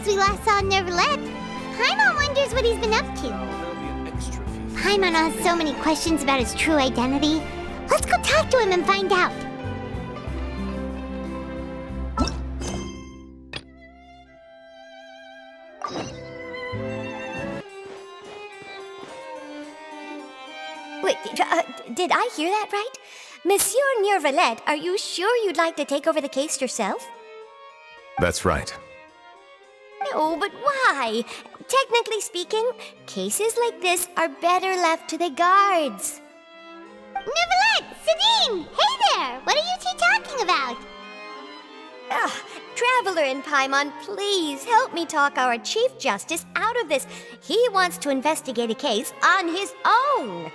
since we last saw Neuvillette. Paimon wonders what he's been up to. Paimon has so many questions about his true identity. Let's go talk to him and find out. Wait, did I hear that right? Monsieur Neuvillette, are you sure you'd like to take over the case yourself? That's right. No, but why? Technically speaking, cases like this are better left to the guards. Neuvillette! Sidine! Hey there! What are you two talking about? Traveler and Paimon, please help me talk our Chief Justice out of this. He wants to investigate a case on his own.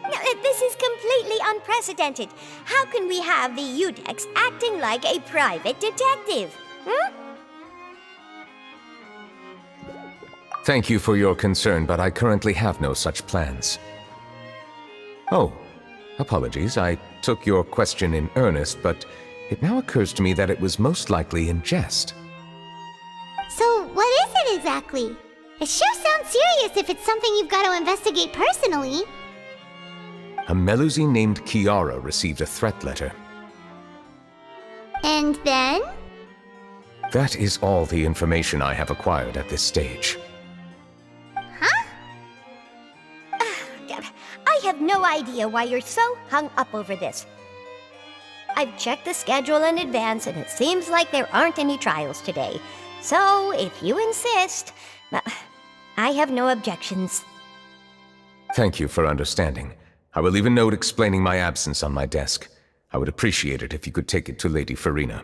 Now, this is completely unprecedented. How can we have the Udex acting like a private detective? Thank you for your concern, but I currently have no such plans. Oh, apologies. I took your question in earnest, but it now occurs to me that it was most likely in jest. So, what is it exactly? It sure sounds serious if it's something you've got to investigate personally. A Melusine named Kiara received a threat letter. And then? That is all the information I have acquired at this stage. Huh? I have no idea why you're so hung up over this. I've checked the schedule in advance, and it seems like there aren't any trials today. So, if you insist, I have no objections. Thank you for understanding. I will leave a note explaining my absence on my desk. I would appreciate it if you could take it to Lady Farina.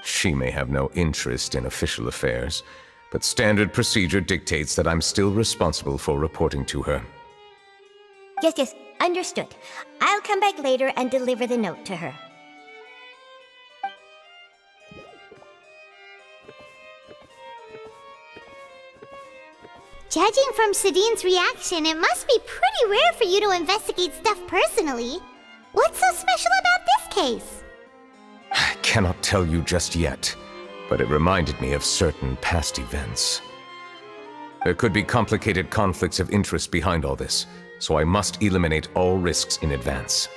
She may have no interest in official affairs, but standard procedure dictates that I'm still responsible for reporting to her. Yes, understood. I'll come back later and deliver the note to her. Judging from Sidine's reaction, it must be pretty rare for you to investigate stuff personally. What's so special about this case? I cannot tell you just yet, but it reminded me of certain past events. There could be complicated conflicts of interest behind all this, so I must eliminate all risks in advance.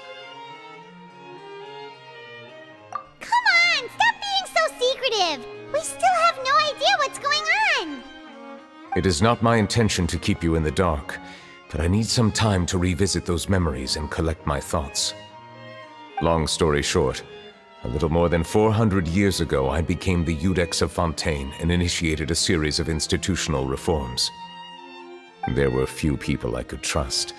Come on, stop being so secretive! We still have no idea what's going on! It is not my intention to keep you in the dark, but I need some time to revisit those memories and collect my thoughts. Long story short, a little more than 400 years ago, I became the Udex of Fontaine and initiated a series of institutional reforms. There were few people I could trust,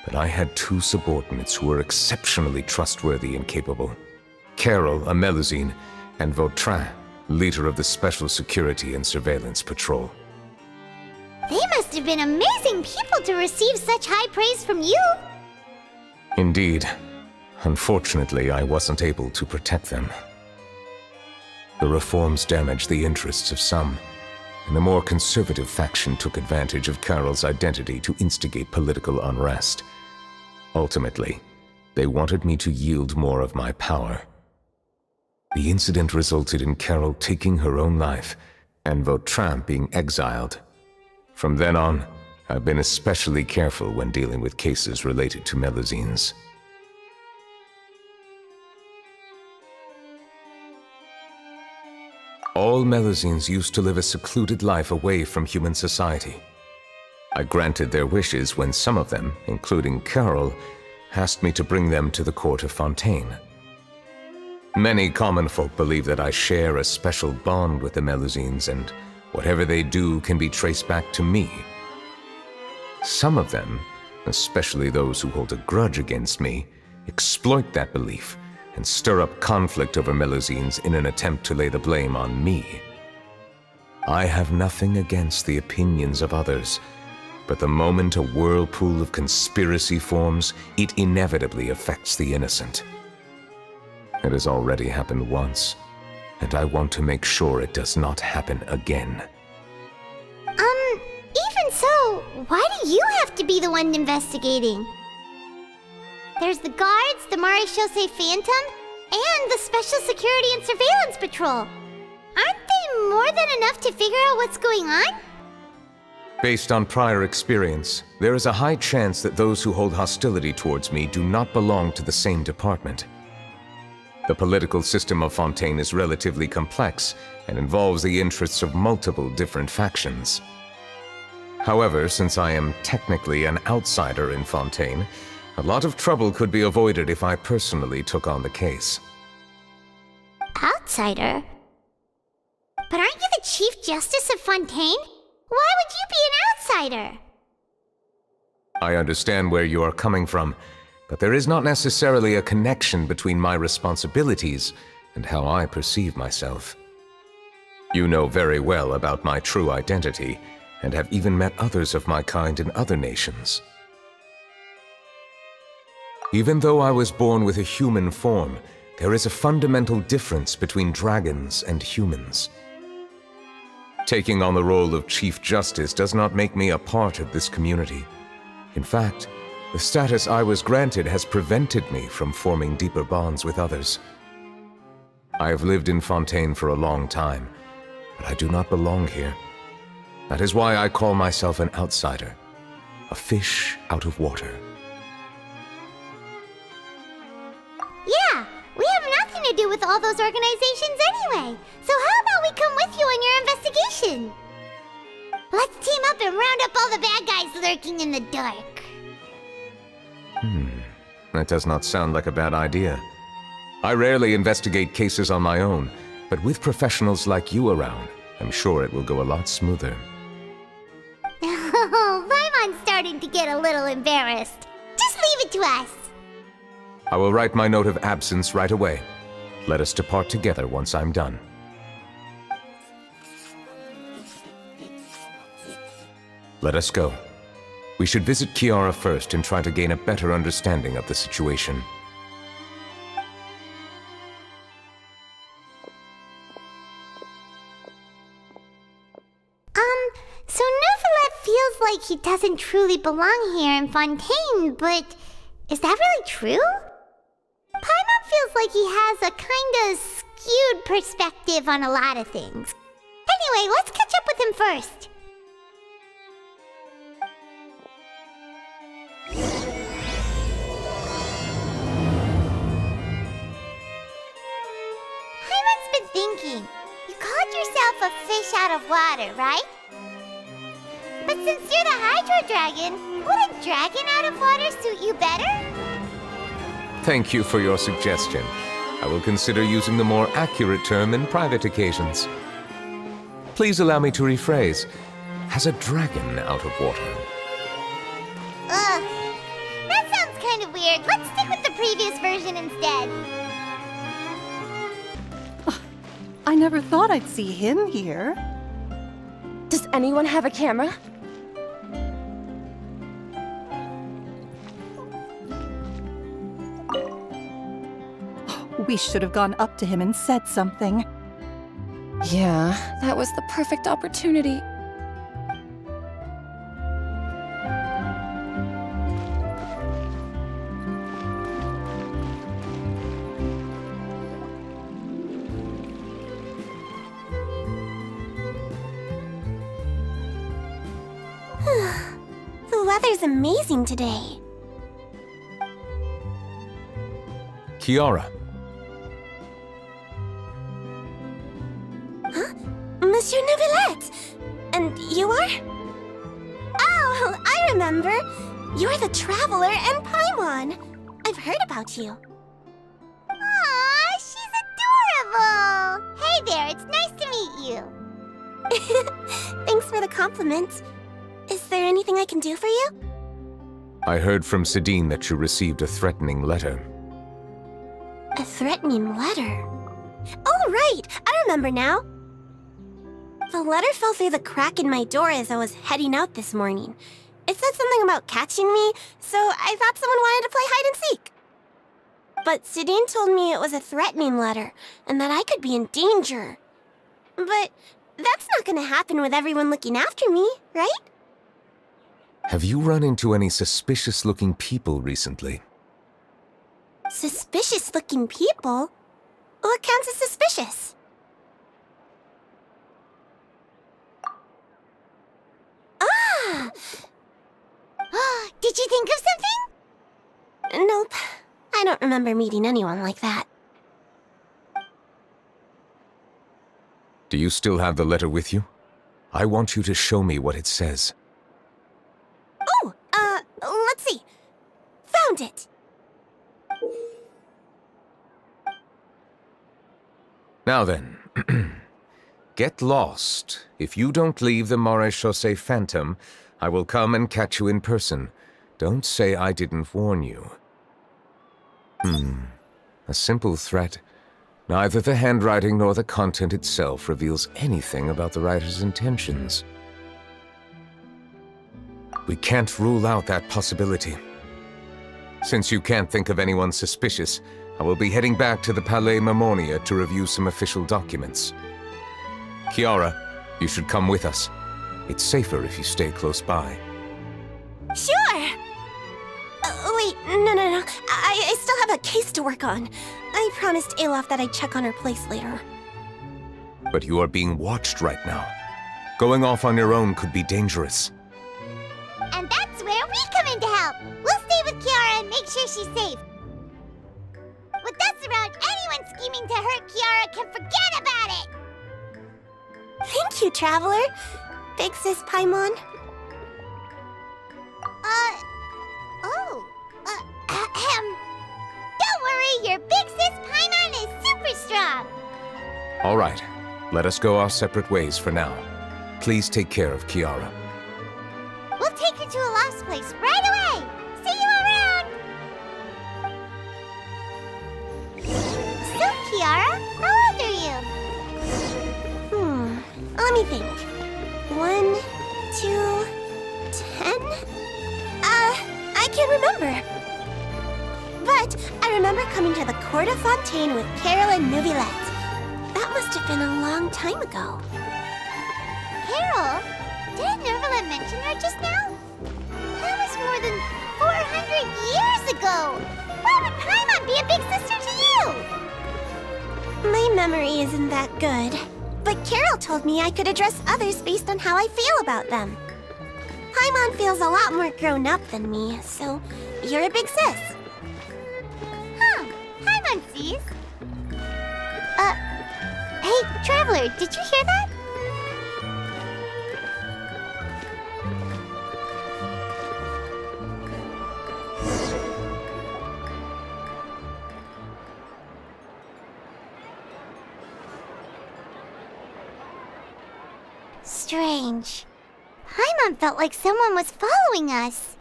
but I had two subordinates who were exceptionally trustworthy and capable. Carol, a Melusine, and Vautrin, leader of the Special Security and Surveillance Patrol. They must have been amazing people to receive such high praise from you! Indeed. Unfortunately, I wasn't able to protect them. The reforms damaged the interests of some, and the more conservative faction took advantage of Carol's identity to instigate political unrest. Ultimately, they wanted me to yield more of my power. The incident resulted in Carol taking her own life, and Vautrin being exiled. From then on, I've been especially careful when dealing with cases related to Melusines. All Melusines used to live a secluded life away from human society. I granted their wishes when some of them, including Carol, asked me to bring them to the court of Fontaine. Many common folk believe that I share a special bond with the Melusines, and whatever they do can be traced back to me. Some of them, especially those who hold a grudge against me, exploit that belief and stir up conflict over Melusines in an attempt to lay the blame on me. I have nothing against the opinions of others, but the moment a whirlpool of conspiracy forms, it inevitably affects the innocent. It has already happened once, and I want to make sure it does not happen again. Even so, why do you have to be the one investigating? There's the guards, the Maréchaussée Phantom, and the Special Security and Surveillance Patrol. Aren't they more than enough to figure out what's going on? Based on prior experience, there is a high chance that those who hold hostility towards me do not belong to the same department. The political system of Fontaine is relatively complex and involves the interests of multiple different factions. However, since I am technically an outsider in Fontaine, a lot of trouble could be avoided if I personally took on the case. Outsider? But aren't you the Chief Justice of Fontaine? Why would you be an outsider? I understand where you are coming from, but there is not necessarily a connection between my responsibilities and how I perceive myself. You know very well about my true identity, and have even met others of my kind in other nations. Even though I was born with a human form, there is a fundamental difference between dragons and humans. Taking on the role of Chief Justice does not make me a part of this community. In fact, the status I was granted has prevented me from forming deeper bonds with others. I have lived in Fontaine for a long time, but I do not belong here. That is why I call myself an outsider, a fish out of water. Yeah, we have nothing to do with all those organizations anyway. So how about we come with you on your investigation? Let's team up and round up all the bad guys lurking in the dark. That does not sound like a bad idea. I rarely investigate cases on my own, but with professionals like you around, I'm sure it will go a lot smoother. Oh, Paimon's starting to get a little embarrassed. Just leave it to us. I will write my note of absence right away. Let us depart together once I'm done. Let us go. We should visit Kiara first and try to gain a better understanding of the situation. So Neuvillette feels like he doesn't truly belong here in Fontaine, but is that really true? Paimon feels like he has a kinda skewed perspective on a lot of things. Anyway, let's catch up with him first. Paimon's been thinking. You called yourself a fish out of water, right? But since you're the Hydro Dragon, would a dragon out of water suit you better? Thank you for your suggestion. I will consider using the more accurate term in private occasions. Please allow me to rephrase. Has a dragon out of water? Ugh. That sounds kind of weird. Let's stick with the previous version instead. I never thought I'd see him here. Does anyone have a camera? We should have gone up to him and said something. Yeah, that was the perfect opportunity. The weather's amazing today. Kiara. Monsieur Neuvillette! And you are? Oh, I remember! You're the Traveler and Paimon! I've heard about you. Aw, she's adorable! Hey there, it's nice to meet you. Thanks for the compliment. Is there anything I can do for you? I heard from Sidine that you received a threatening letter. A threatening letter? Oh, right! I remember now. The letter fell through the crack in my door as I was heading out this morning. It said something about catching me, so I thought someone wanted to play hide and seek. But Sidine told me it was a threatening letter, and that I could be in danger. But that's not gonna happen with everyone looking after me, right? Have you run into any suspicious-looking people recently? Suspicious-looking people? What counts as suspicious? Did you think of something? Nope. I don't remember meeting anyone like that. Do you still have the letter with you? I want you to show me what it says. Oh, let's see. Found it! Now then, get lost. If you don't leave the Maréchaussée Phantom, I will come and catch you in person. Don't say I didn't warn you. A simple threat. Neither the handwriting nor the content itself reveals anything about the writer's intentions. We can't rule out that possibility. Since you can't think of anyone suspicious, I will be heading back to the Palais Mermonia to review some official documents. Kiara, you should come with us. It's safer if you stay close by. Sure! Wait, no. I still have a case to work on. I promised Alof that I'd check on her place later. But you are being watched right now. Going off on your own could be dangerous. And that's where we come in to help. We'll stay with Kiara and make sure she's safe. With us around, anyone scheming to hurt Kiara can forget about it! Thank you, Traveler. Big Sis Paimon. Don't worry, your big sis Paimon is super strong! All right, let us go our separate ways for now. Please take care of Kiara. We'll take her to a lost place right away! See you around! So, Kiara, how old are you? Let me think. 1, 2, 10? I can't remember. But I remember coming to the Court of Fontaine with Carol and Neuvillette. That must have been a long time ago. Carol? Didn't Neuvillette mention her just now? That was more than 400 years ago! Why would Paimon be a big sister to you? My memory isn't that good. But Carol told me I could address others based on how I feel about them. Paimon feels a lot more grown up than me, so you're a big sis. Paimon sees. Hey, Traveler, did you hear that? Strange. Paimon felt like someone was following us.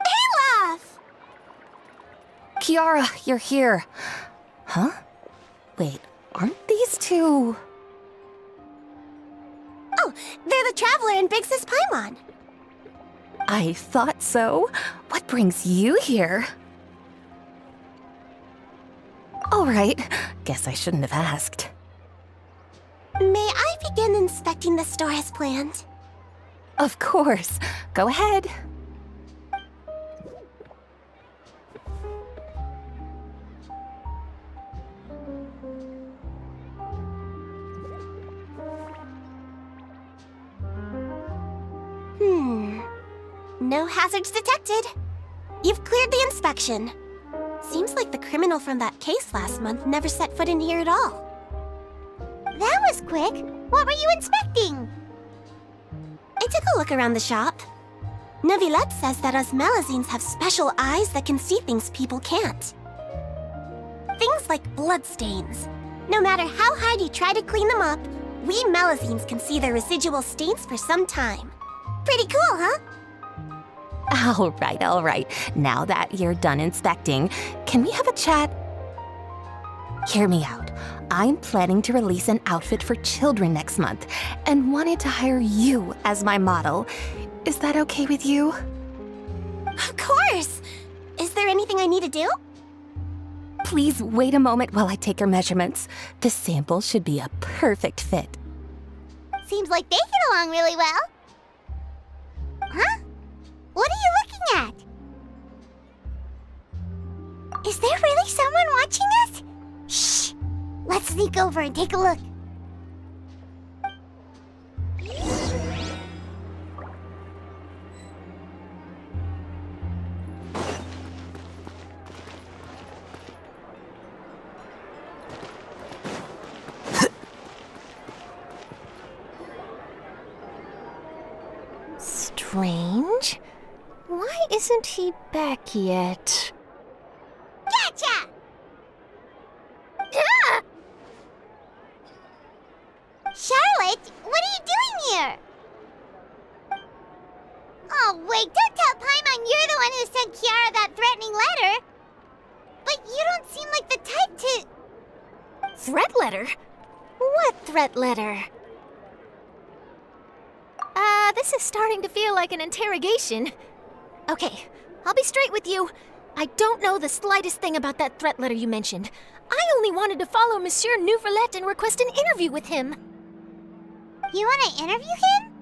Alof! Kiara, you're here. Huh? Wait, aren't these two... Oh, they're the Traveler and Big Sis Paimon. I thought so. What brings you here? All right, guess I shouldn't have asked. May I begin inspecting the store as planned? Of course. Go ahead. No hazards detected. You've cleared the inspection. Seems like the criminal from that case last month never set foot in here at all. That was quick. What were you inspecting? I took a look around the shop. Neuvillette says that us Melazines have special eyes that can see things people can't. Things like bloodstains. No matter how hard you try to clean them up, we Melazines can see their residual stains for some time. Pretty cool, huh? All right. Now that you're done inspecting, can we have a chat? Hear me out. I'm planning to release an outfit for children next month and wanted to hire you as my model. Is that okay with you? Of course! Is there anything I need to do? Please wait a moment while I take your measurements. The sample should be a perfect fit. Seems like they get along really well. Huh? What are you looking at? Is there really someone watching us? Shh! Let's sneak over and take a look. strange. Why isn't he back yet? Gotcha! Ah! Charlotte, what are you doing here? Oh, wait, don't tell Paimon you're the one who sent Kiara that threatening letter. But you don't seem like the type to... Threat letter? What threat letter? This is starting to feel like an interrogation. Okay, I'll be straight with you. I don't know the slightest thing about that threat letter you mentioned. I only wanted to follow Monsieur Neuvillette and request an interview with him. You want to interview him?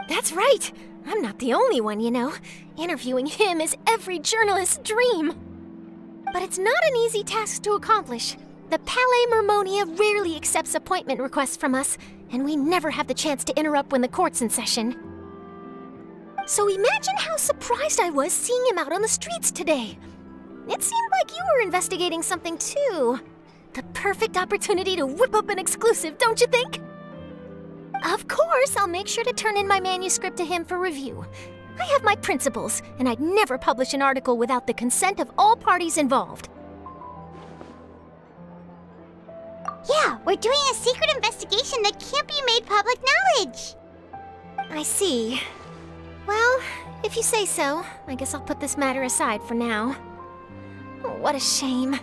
That's right. I'm not the only one, you know. Interviewing him is every journalist's dream. But it's not an easy task to accomplish. The Palais Mermonia rarely accepts appointment requests from us, and we never have the chance to interrupt when the court's in session. So imagine how surprised I was seeing him out on the streets today. It seemed like you were investigating something too. The perfect opportunity to whip up an exclusive, don't you think? Of course, I'll make sure to turn in my manuscript to him for review. I have my principles, and I'd never publish an article without the consent of all parties involved. Yeah, we're doing a secret investigation that can't be made public knowledge. I see. Well, if you say so, I guess I'll put this matter aside for now. Oh, what a shame.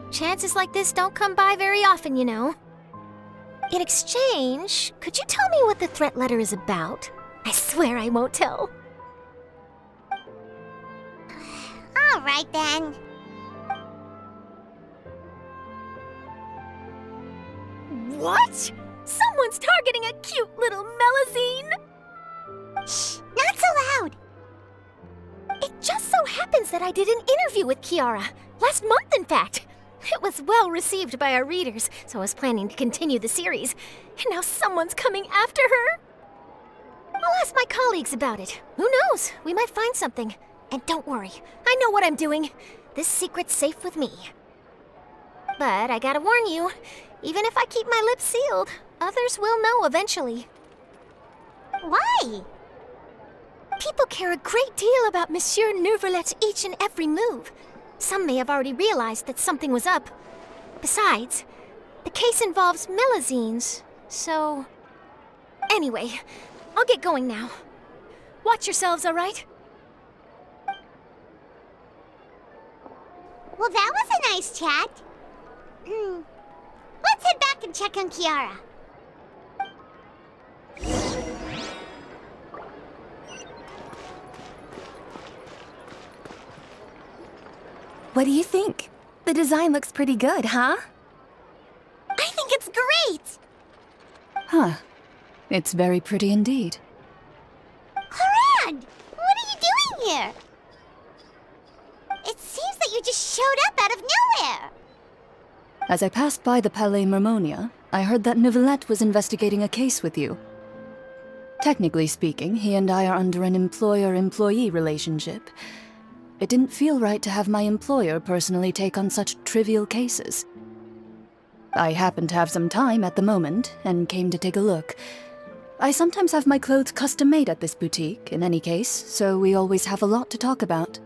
Chances like this don't come by very often, you know. In exchange, could you tell me what the threat letter is about? I swear I won't tell. All right, then. What? Someone's targeting a cute little Melazine? Shh, not so loud. It just so happens that I did an interview with Kiara. Last month, in fact. It was well received by our readers, so I was planning to continue the series. And now someone's coming after her. I'll ask my colleagues about it. Who knows? We might find something. And don't worry, I know what I'm doing. This secret's safe with me. But I gotta warn you, even if I keep my lips sealed, others will know eventually. Why? People care a great deal about Monsieur Neuvillette's each and every move. Some may have already realized that something was up. Besides, the case involves Melazines, so... Anyway, I'll get going now. Watch yourselves, all right? Well, that was a nice chat. Let's head back and check on Kiara. What do you think? The design looks pretty good, huh? I think it's great! Huh. It's very pretty indeed. Harand! What are you doing here? It seems that you just showed up out of nowhere. As I passed by the Palais Mermonia, I heard that Neuvillette was investigating a case with you. Technically speaking, he and I are under an employer-employee relationship. It didn't feel right to have my employer personally take on such trivial cases. I happened to have some time at the moment, and came to take a look. I sometimes have my clothes custom-made at this boutique, in any case, so we always have a lot to talk about.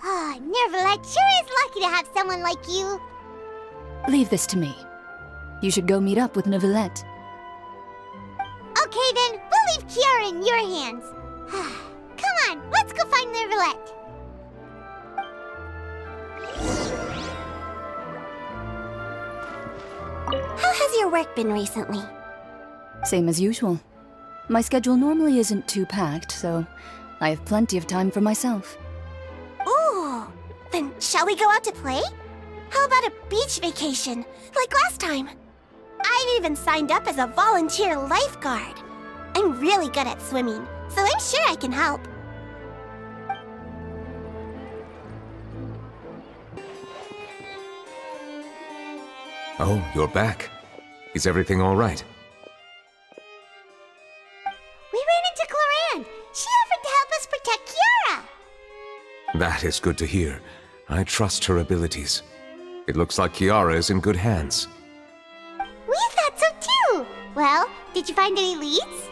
Ah, Neuvillette sure is lucky to have someone like you. Leave this to me. You should go meet up with Neuvillette. Okay then, we'll leave Kiara in your hands. Come on, let's go find Neuvillette. How has your work been recently? Same as usual. My schedule normally isn't too packed, so I have plenty of time for myself. Ooh, then shall we go out to play? How about a beach vacation, like last time? I've even signed up as a volunteer lifeguard. I'm really good at swimming, so I'm sure I can help. Oh, you're back. Is everything all right? We ran into Cloran. She offered to help us protect Kiara. That is good to hear. I trust her abilities. It looks like Kiara is in good hands. We thought so too. Well, did you find any leads?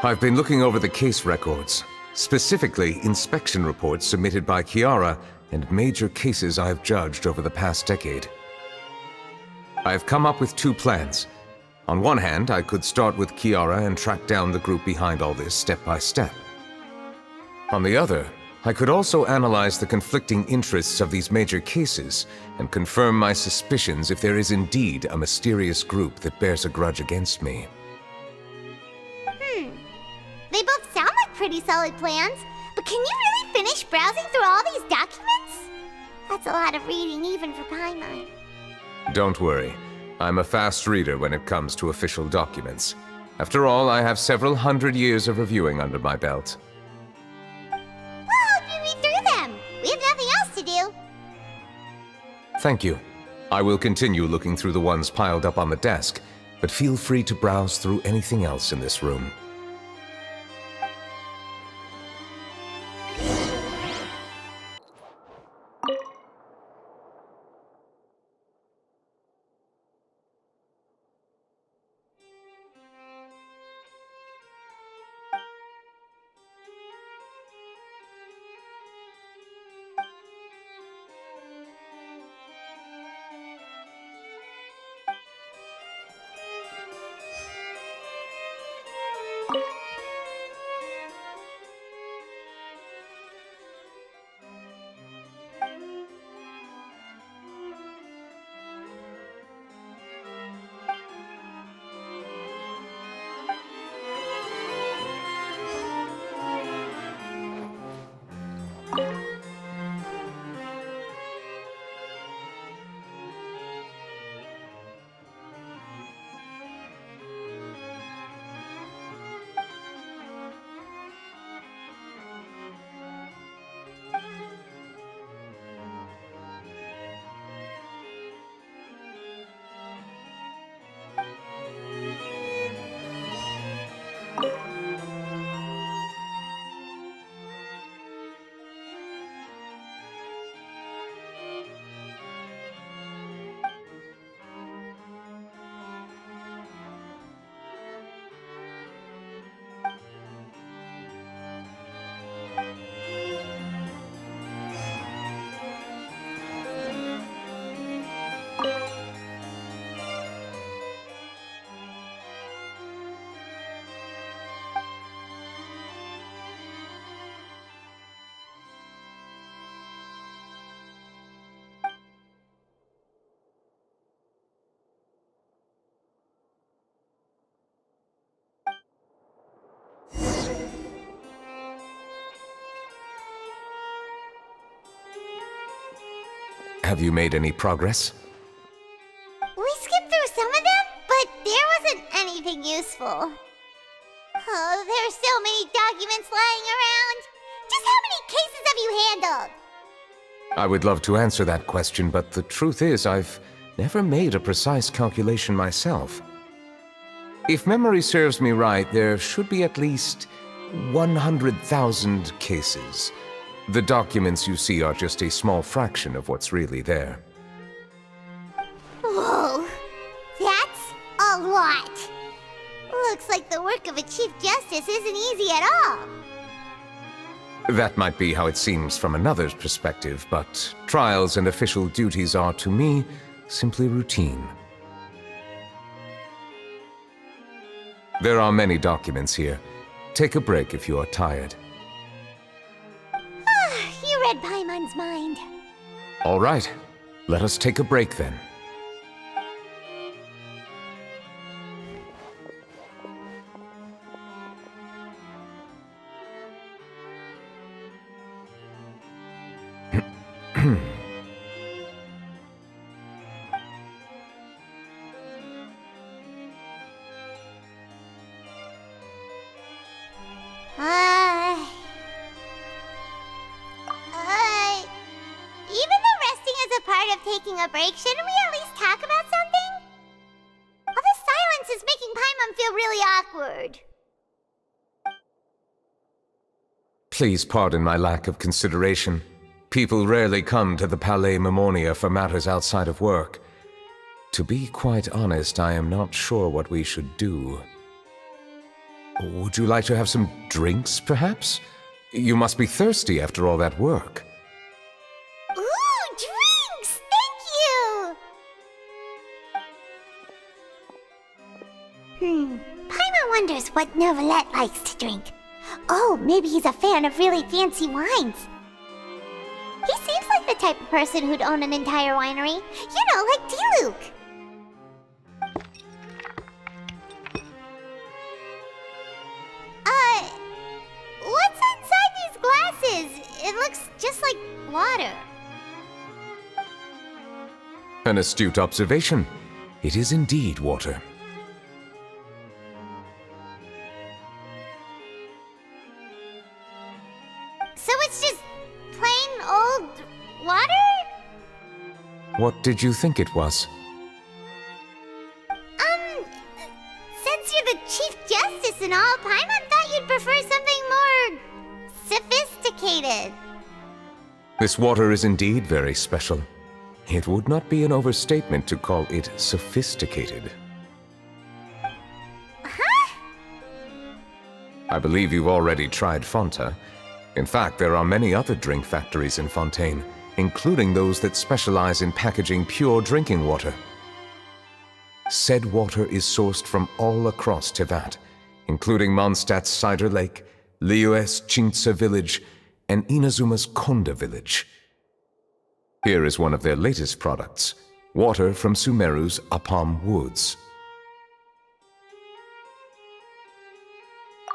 I've been looking over the case records, specifically inspection reports submitted by Kiara and major cases I have judged over the past decade. I've come up with two plans. On one hand, I could start with Kiara and track down the group behind all this step by step. On the other, I could also analyze the conflicting interests of these major cases and confirm my suspicions if there is indeed a mysterious group that bears a grudge against me. They both sound like pretty solid plans, but can you really finish browsing through all these documents? That's a lot of reading even for Paimon. Don't worry. I'm a fast reader when it comes to official documents. After all, I have several hundred years of reviewing under my belt. Well, help you read through them. We have nothing else to do. Thank you. I will continue looking through the ones piled up on the desk, but feel free to browse through anything else in this room. Have you made any progress? We skipped through some of them, but there wasn't anything useful. Oh, there's so many documents lying around. Just how many cases have you handled? I would love to answer that question, but the truth is I've never made a precise calculation myself. If memory serves me right, there should be at least 100,000 cases. The documents you see are just a small fraction of what's really there. Whoa, that's a lot. Looks like the work of a Chief Justice isn't easy at all. That might be how it seems from another's perspective, but trials and official duties are, to me, simply routine. There are many documents here. Take a break if you are tired. You read Paimon's mind. All right, let us take a break then. Even though resting is a part of taking a break, shouldn't we at least talk about something? All this silence is making Paimon feel really awkward. Please pardon my lack of consideration. People rarely come to the Palais Mermonia for matters outside of work. To be quite honest, I am not sure what we should do. Would you like to have some drinks, perhaps? You must be thirsty after all that work. Ooh, drinks! Thank you! Paimon wonders what Neuvillette likes to drink. Oh, maybe he's a fan of really fancy wines. He seems like the type of person who'd own an entire winery. You know, like Diluc. What's inside these glasses? It looks just like water. An astute observation. It is indeed water. So it's just plain old water? What did you think it was? Since you're the Chief Justice and all, Paimon thought you'd prefer something more sophisticated. This water is indeed very special. It would not be an overstatement to call it sophisticated. Huh? I believe you've already tried Fonta. In fact, there are many other drink factories in Fontaine, including those that specialize in packaging pure drinking water. Said water is sourced from all across Teyvat, including Mondstadt's Cider Lake, Liyue's Chintsa village, and Inazuma's Konda village. Here is one of their latest products, water from Sumeru's Apam Woods.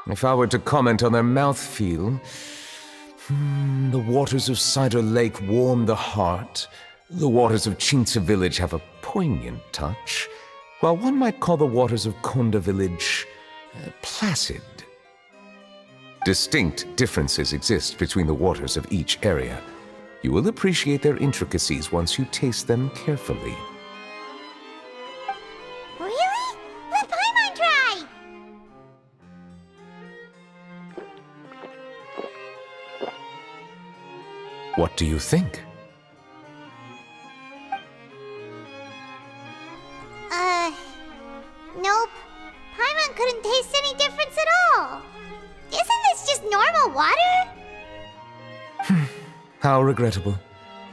If I were to comment on their mouthfeel, the waters of Cider Lake warm the heart, the waters of Chintsa village have a poignant touch, while one might call the waters of Konda village placid. Distinct differences exist between the waters of each area. You will appreciate their intricacies once you taste them carefully. Really? Let Paimon try! What do you think? Nope. Paimon couldn't taste any difference at all. Isn't this just normal water? How regrettable.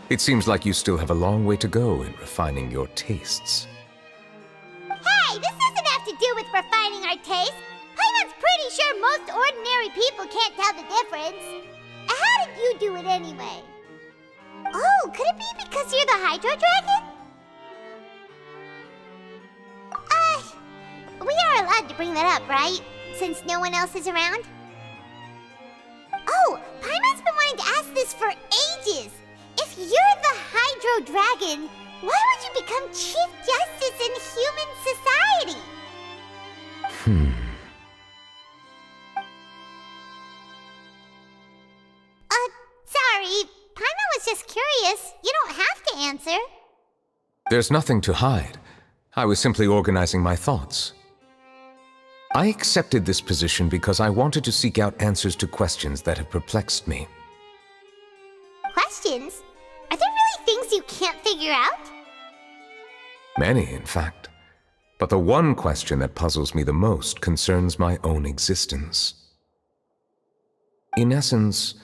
It seems like you still have a long way to go in refining your tastes. Hey, this doesn't have to do with refining our taste. Paimon's pretty sure most ordinary people can't tell the difference. How did you do it anyway? Oh, could it be because you're the Hydro Dragon? We are allowed to bring that up, right? Since no one else is around? Oh, Paimon's been wanting to ask this for ages! If you're the Hydro Dragon, why would you become Chief Justice in human society? Sorry. Paimon was just curious. You don't have to answer. There's nothing to hide. I was simply organizing my thoughts. I accepted this position because I wanted to seek out answers to questions that have perplexed me. Questions? Are there really things you can't figure out? Many, in fact. But the one question that puzzles me the most concerns my own existence. In essence,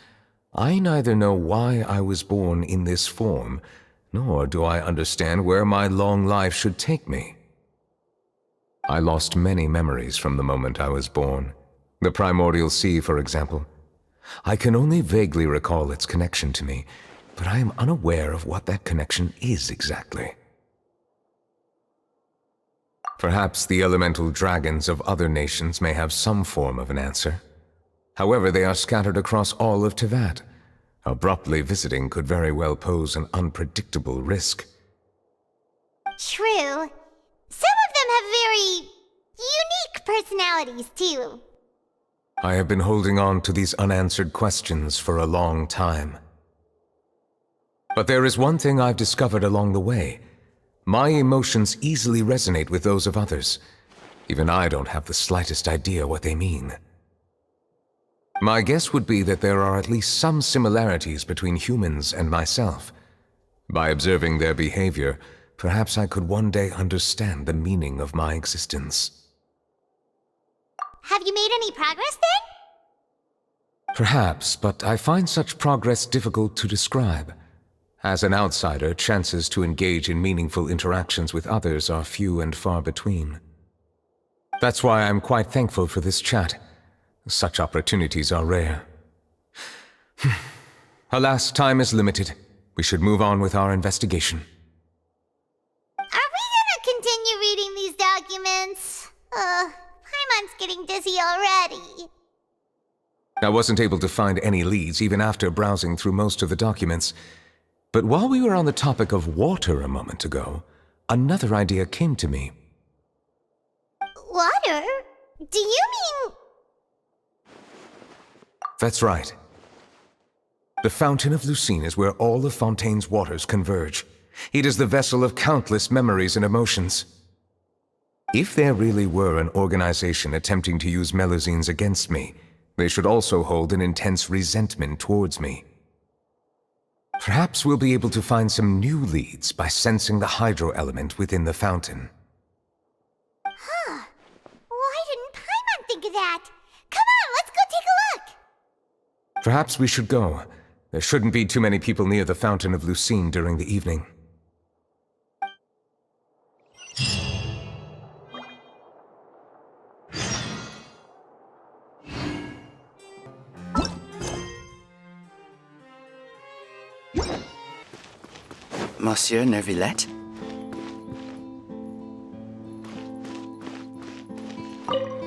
I neither know why I was born in this form, nor do I understand where my long life should take me. I lost many memories from the moment I was born. The primordial sea, for example. I can only vaguely recall its connection to me, but I am unaware of what that connection is exactly. Perhaps the elemental dragons of other nations may have some form of an answer. However, they are scattered across all of Teyvat. Abruptly visiting could very well pose an unpredictable risk. True. Some of them have very unique personalities, too. I have been holding on to these unanswered questions for a long time. But there is one thing I've discovered along the way. My emotions easily resonate with those of others. Even I don't have the slightest idea what they mean. My guess would be that there are at least some similarities between humans and myself. By observing their behavior, perhaps I could one day understand the meaning of my existence. Have you made any progress then? Perhaps, but I find such progress difficult to describe. As an outsider, chances to engage in meaningful interactions with others are few and far between. That's why I'm quite thankful for this chat. Such opportunities are rare. Alas, time is limited. We should move on with our investigation. Are we gonna continue reading these documents? Paimon's getting dizzy already. I wasn't able to find any leads even after browsing through most of the documents. But while we were on the topic of water a moment ago, another idea came to me. Water? Do you mean... That's right. The Fountain of Lucine is where all of Fontaine's waters converge. It is the vessel of countless memories and emotions. If there really were an organization attempting to use Melusines against me, they should also hold an intense resentment towards me. Perhaps we'll be able to find some new leads by sensing the hydro element within the fountain. Huh. Why didn't Paimon think of that? Come on, let's go take a look! Perhaps we should go. There shouldn't be too many people near the Fountain of Lucine during the evening. Monsieur Neuvillette?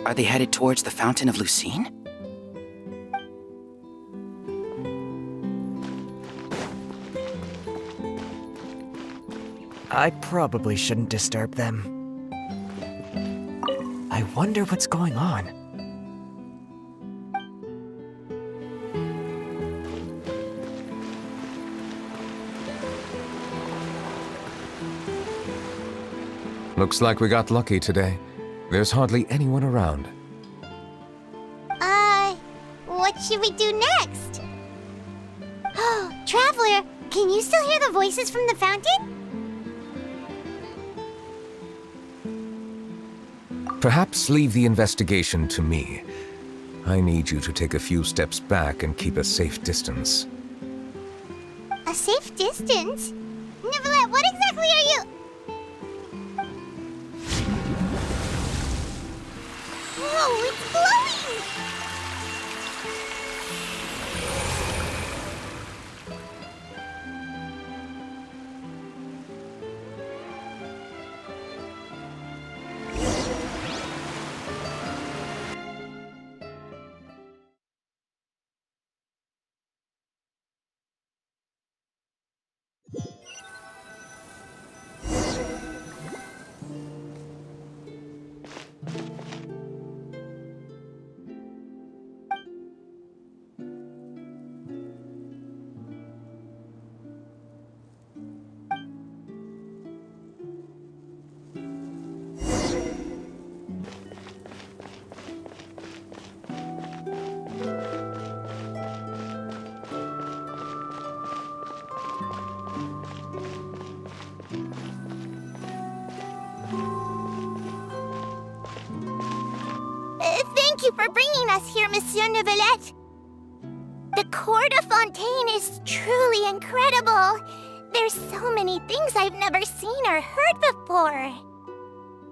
Are they headed towards the Fountain of Lucine? I probably shouldn't disturb them. I wonder what's going on. Looks like we got lucky today. There's hardly anyone around. What should we do next? Oh, Traveler, can you still hear the voices from the fountain? Perhaps leave the investigation to me. I need you to take a few steps back and keep a safe distance. A safe distance? Neuvillette, what exactly are you... Whoa, it's glowing! Thank you for bringing us here, Monsieur Neuvillette. The Court of Fontaine is truly incredible. There's so many things I've never seen or heard before.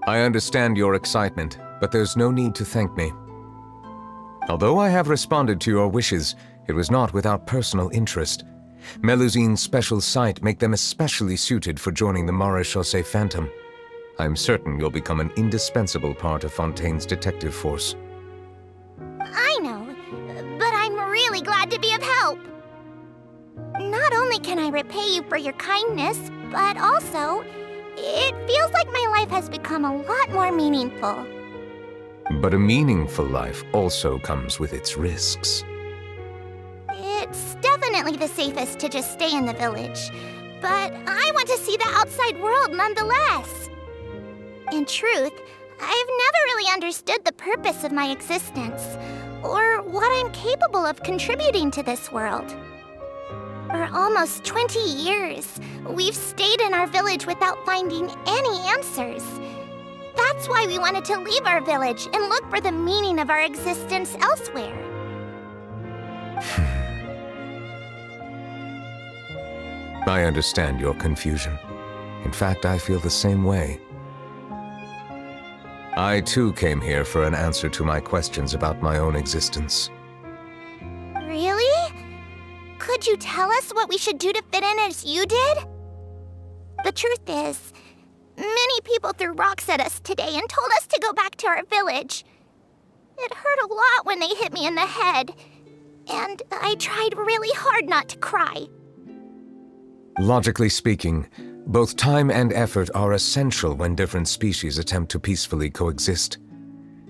I understand your excitement, but there's no need to thank me. Although I have responded to your wishes, it was not without personal interest. Melusine's special sight make them especially suited for joining the Maréchaussée Phantom. I'm certain you'll become an indispensable part of Fontaine's detective force. I know, but I'm really glad to be of help. Not only can I repay you for your kindness, but also, it feels like my life has become a lot more meaningful. But a meaningful life also comes with its risks. It's definitely the safest to just stay in the village, but I want to see the outside world nonetheless. In truth, I've never really understood the purpose of my existence, or what I'm capable of contributing to this world. For almost 20 years, we've stayed in our village without finding any answers. That's That's why we wanted to leave our village and look for the meaning of our existence elsewhere. I understand your confusion. In fact, I feel the same way. I too came here for an answer to my questions about my own existence. Really? Could you tell us what we should do to fit in as you did? The truth is, many people threw rocks at us today and told us to go back to our village. It hurt a lot when they hit me in the head, and I tried really hard not to cry. Logically speaking, both time and effort are essential when different species attempt to peacefully coexist.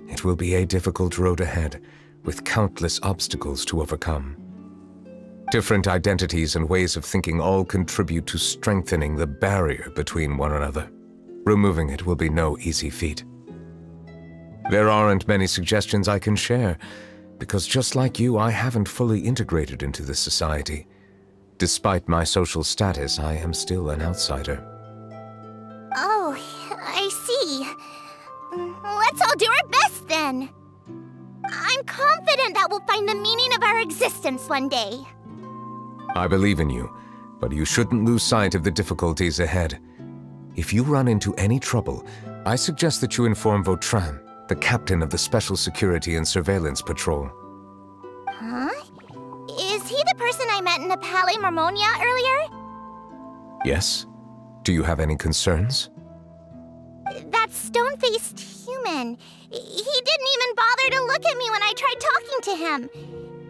It will be a difficult road ahead, with countless obstacles to overcome. Different identities and ways of thinking all contribute to strengthening the barrier between one another. Removing it will be no easy feat. There aren't many suggestions I can share, because just like you, I haven't fully integrated into this society. Despite my social status, I am still an outsider. Oh, I see. Let's all do our best then. I'm confident that we'll find the meaning of our existence one day. I believe in you, but you shouldn't lose sight of the difficulties ahead. If you run into any trouble, I suggest that you inform Vautrin, the captain of the Special Security and Surveillance Patrol. Huh? Is he the person I met in the Palais Marmonia earlier? Yes? Do you have any concerns? That stone-faced human. He didn't even bother to look at me when I tried talking to him.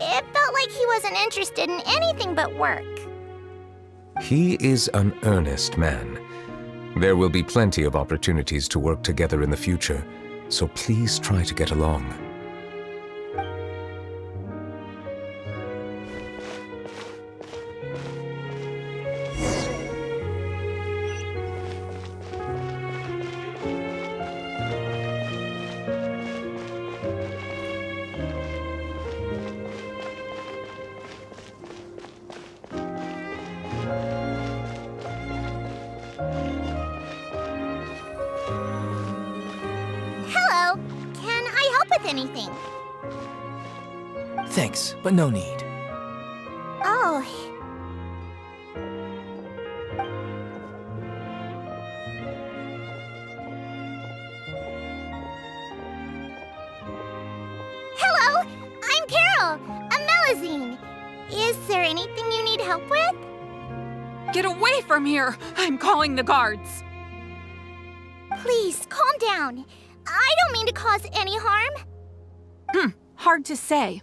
It felt like he wasn't interested in anything but work. He is an earnest man. There will be plenty of opportunities to work together in the future, so please try to get along. Hello. Can I help with anything? Thanks, but no need. Oh. Hello, I'm Carol, a Melazine. Is there anything you need help with? Get away from here! I'm calling the guards! Please, calm down. I don't mean to cause any harm. Hard to say.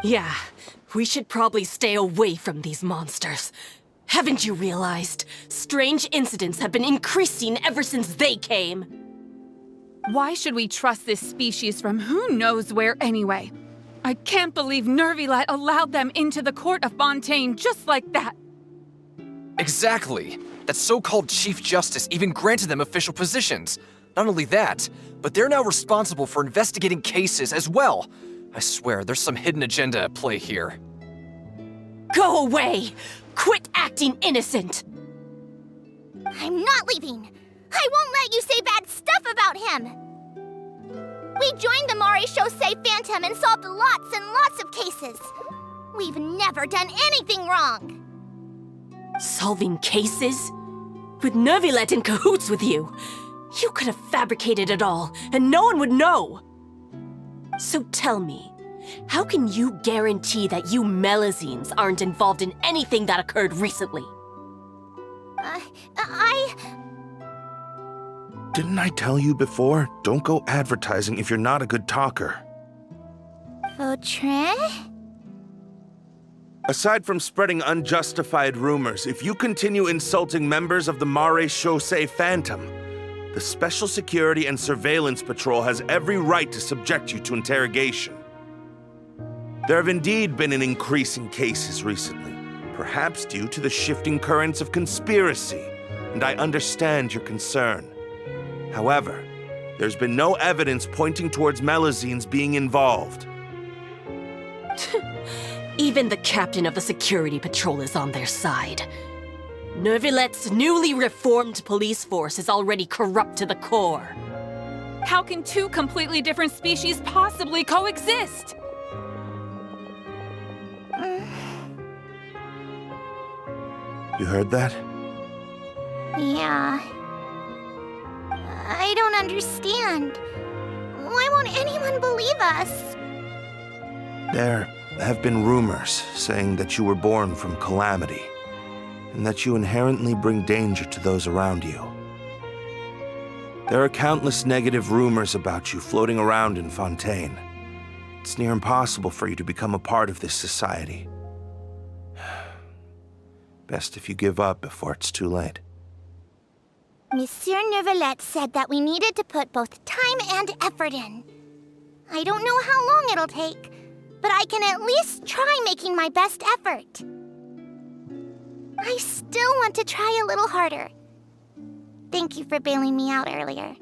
Yeah, we should probably stay away from these monsters. Haven't you realized? Strange incidents have been increasing ever since they came. Why should we trust this species from who knows where anyway? I can't believe Neuvillette allowed them into the court of Fontaine just like that. Exactly. That so-called Chief Justice even granted them official positions. Not only that, but they're now responsible for investigating cases as well. I swear, there's some hidden agenda at play here. Go away! Quit acting innocent! I'm not leaving. I won't let you say bad stuff about him. We joined the Mare Chaussee Phantom and solved lots and lots of cases. We've never done anything wrong. Solving cases? With Neuvillette in cahoots with you. You could have fabricated it all, and no one would know. So tell me, how can you guarantee that you Melazines aren't involved in anything that occurred recently? Didn't I tell you before? Don't go advertising if you're not a good talker. Vautrin? Aside from spreading unjustified rumors, if you continue insulting members of the Mare Chaussee Phantom, the Special Security and Surveillance Patrol has every right to subject you to interrogation. There have indeed been an increase in cases recently, perhaps due to the shifting currents of conspiracy, and I understand your concern. However, there's been no evidence pointing towards Melazines being involved. Even the captain of the security patrol is on their side. Neuvillette's newly reformed police force is already corrupt to the core. How can two completely different species possibly coexist? You heard that? Yeah. I don't understand. Why won't anyone believe us? There have been rumors saying that you were born from calamity, and that you inherently bring danger to those around you. There are countless negative rumors about you floating around in Fontaine. It's near impossible for you to become a part of this society. Best if you give up before it's too late. Monsieur Neuvillette said that we needed to put both time and effort in. I don't know how long it'll take, but I can at least try making my best effort. I still want to try a little harder. Thank you for bailing me out earlier.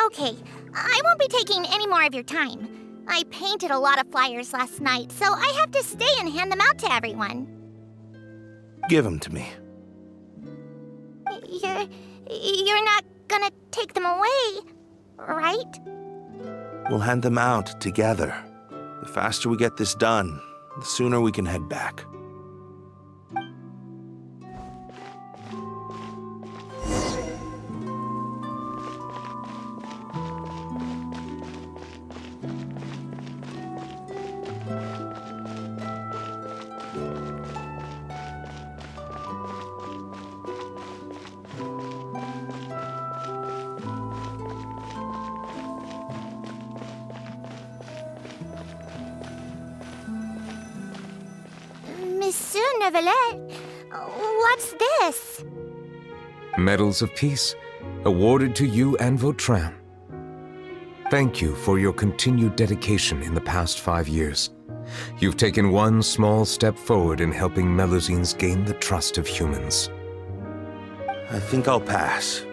Okay, I won't be taking any more of your time. I painted a lot of flyers last night, so I have to stay and hand them out to everyone. Give them to me. You're not gonna take them away, right? We'll hand them out together. The faster we get this done, the sooner we can head back. Monsieur Neuvillette, what's this? Medals of Peace, awarded to you and Vautrin. Thank you for your continued dedication in the past 5 years. You've taken one small step forward in helping Melusines gain the trust of humans. I think I'll pass.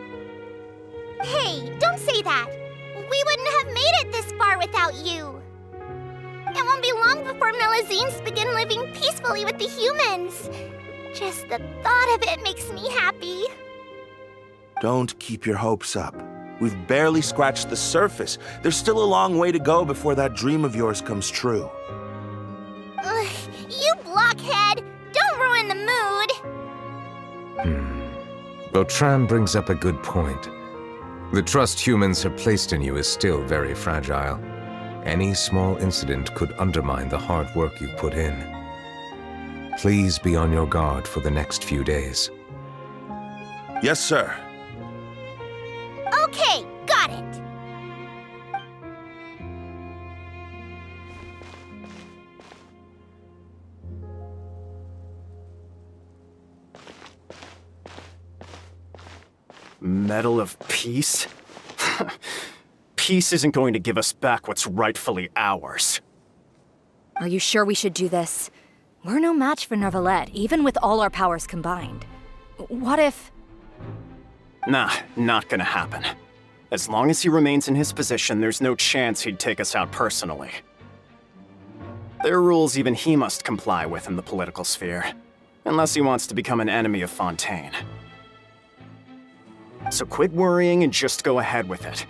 Hey, don't say that. We wouldn't have made it this far without you. It won't be long before Melusines begin living peacefully with the humans. Just the thought of it makes me happy. Don't keep your hopes up. We've barely scratched the surface. There's still a long way to go before that dream of yours comes true. Ugh, you blockhead! Don't ruin the mood! Vautrin brings up a good point. The trust humans have placed in you is still very fragile. Any small incident could undermine the hard work you've put in. Please be on your guard for the next few days. Yes, sir. Okay, got it. Medal of Peace? Peace isn't going to give us back what's rightfully ours. Are you sure we should do this? We're no match for Neuvillette, even with all our powers combined. What if... Nah, not gonna happen. As long as he remains in his position, there's no chance he'd take us out personally. There are rules even he must comply with in the political sphere, unless he wants to become an enemy of Fontaine. So quit worrying and just go ahead with it.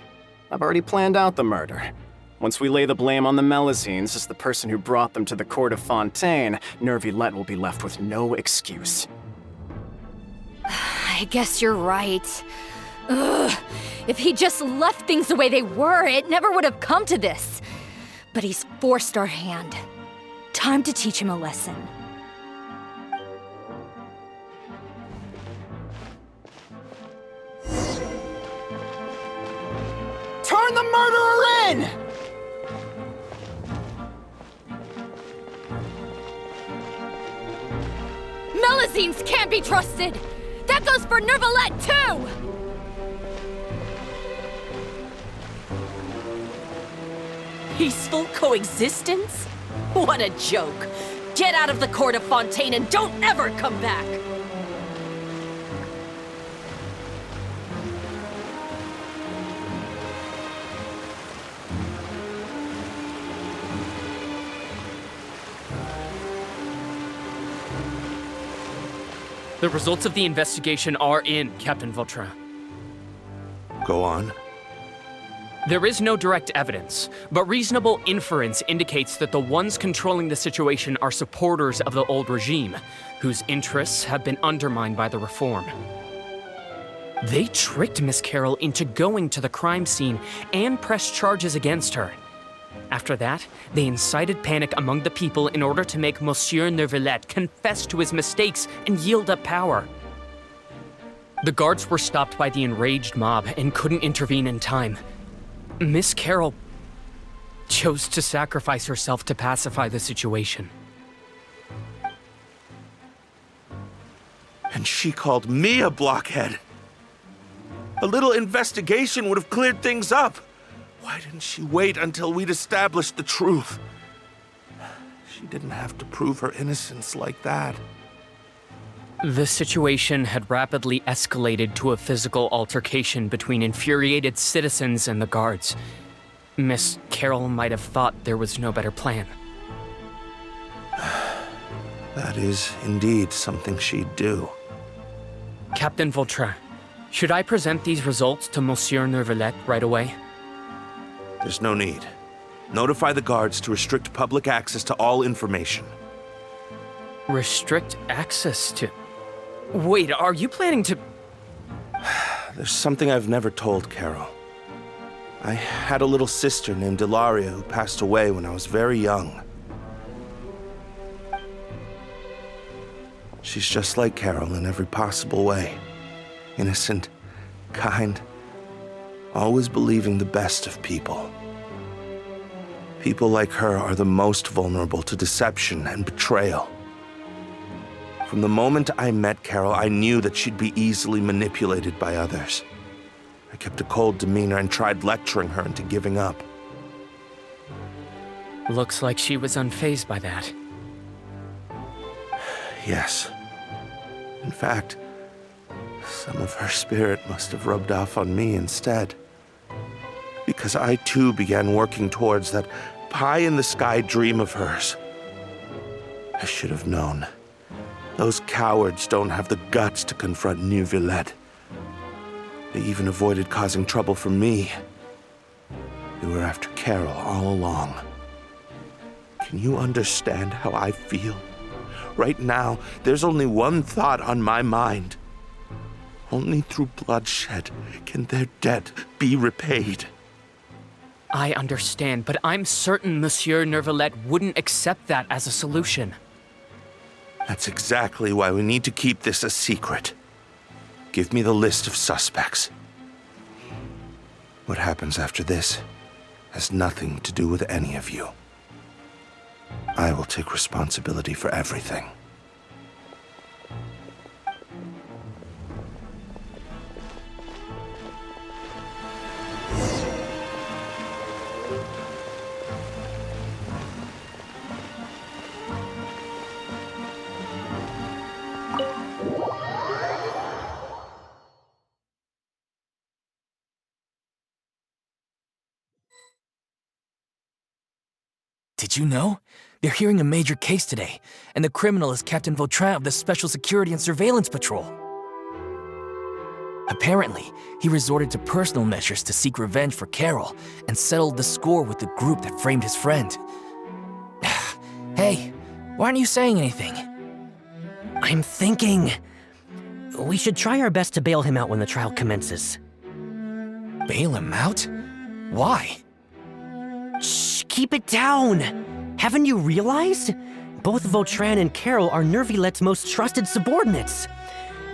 I've already planned out the murder. Once we lay the blame on the Melusines as the person who brought them to the court of Fontaine, Neuvillette will be left with no excuse. I guess you're right. Ugh. If he just left things the way they were, it never would have come to this. But he's forced our hand. Time to teach him a lesson. Turn the murderer in! Melusines can't be trusted! That goes for Neuvillette, too! Peaceful coexistence? What a joke! Get out of the court of Fontaine and don't ever come back! The results of the investigation are in, Captain Vautrin. Go on. There is no direct evidence, but reasonable inference indicates that the ones controlling the situation are supporters of the old regime, whose interests have been undermined by the reform. They tricked Miss Carroll into going to the crime scene and pressed charges against her. After that, they incited panic among the people in order to make Monsieur Neuvillette confess to his mistakes and yield up power. The guards were stopped by the enraged mob and couldn't intervene in time. Miss Carroll chose to sacrifice herself to pacify the situation. And she called me a blockhead. A little investigation would have cleared things up. Why didn't she wait until we'd established the truth? She didn't have to prove her innocence like that. The situation had rapidly escalated to a physical altercation between infuriated citizens and the guards. Miss Carroll might have thought there was no better plan. That is indeed something she'd do. Captain Vautrin, should I present these results to Monsieur Neuvillette right away? There's no need. Notify the guards to restrict public access to all information. Restrict access to... Wait, are you planning to... There's something I've never told Carol. I had a little sister named Ilaria who passed away when I was very young. She's just like Carol in every possible way. Innocent, kind, always believing the best of people. People like her are the most vulnerable to deception and betrayal. From the moment I met Carol, I knew that she'd be easily manipulated by others. I kept a cold demeanor and tried lecturing her into giving up. Looks like she was unfazed by that. Yes. In fact, some of her spirit must have rubbed off on me instead. Because I too began working towards that pie-in-the-sky dream of hers. I should have known. Those cowards don't have the guts to confront Neuvillette. They even avoided causing trouble for me. They were after Carol all along. Can you understand how I feel? Right now, there's only one thought on my mind. Only through bloodshed can their debt be repaid. I understand, but I'm certain Monsieur Neuvillette wouldn't accept that as a solution. That's exactly why we need to keep this a secret. Give me the list of suspects. What happens after this has nothing to do with any of you. I will take responsibility for everything. Did you know? They're hearing a major case today, and the criminal is Captain Vautrin of the Special Security and Surveillance Patrol. Apparently, he resorted to personal measures to seek revenge for Carol and settled the score with the group that framed his friend. Hey, why aren't you saying anything? I'm thinking... we should try our best to bail him out when the trial commences. Bail him out? Why? Shh, keep it down! Haven't you realized? Both Vautrin and Carol are Neuvillette's most trusted subordinates.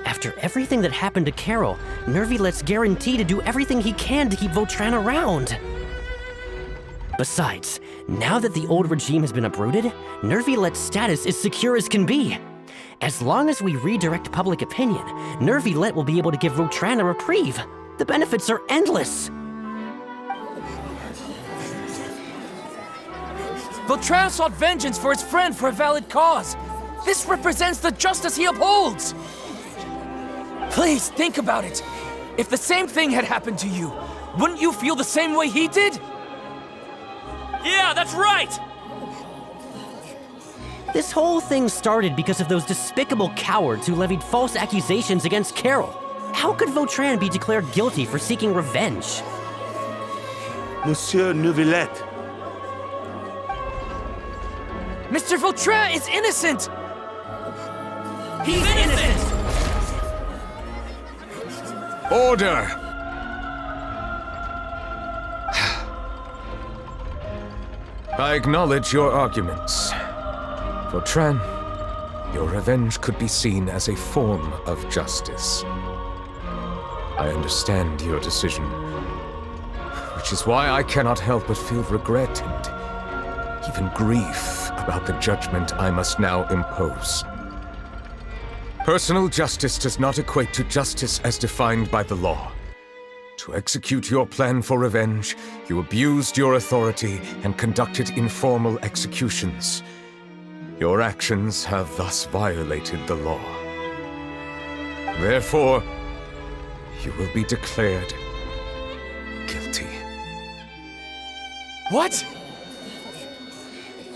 After everything that happened to Carol, Neuvillette's guaranteed to do everything he can to keep Vautrin around. Besides, now that the old regime has been uprooted, Neuvillette's status is secure as can be. As long as we redirect public opinion, Neuvillette will be able to give Vautrin a reprieve. The benefits are endless. Vautrin sought vengeance for his friend for a valid cause. This represents the justice he upholds. Please, think about it. If the same thing had happened to you, wouldn't you feel the same way he did? Yeah, that's right! This whole thing started because of those despicable cowards who levied false accusations against Carol. How could Vautrin be declared guilty for seeking revenge? Monsieur Neuvillette. Mr. Vautrin is innocent! He's innocent! Order! I acknowledge your arguments. Vautrin, your revenge could be seen as a form of justice. I understand your decision, which is why I cannot help but feel regret and even grief about the judgment I must now impose. Personal justice does not equate to justice as defined by the law. To execute your plan for revenge, you abused your authority and conducted informal executions. Your actions have thus violated the law. Therefore, you will be declared guilty. What?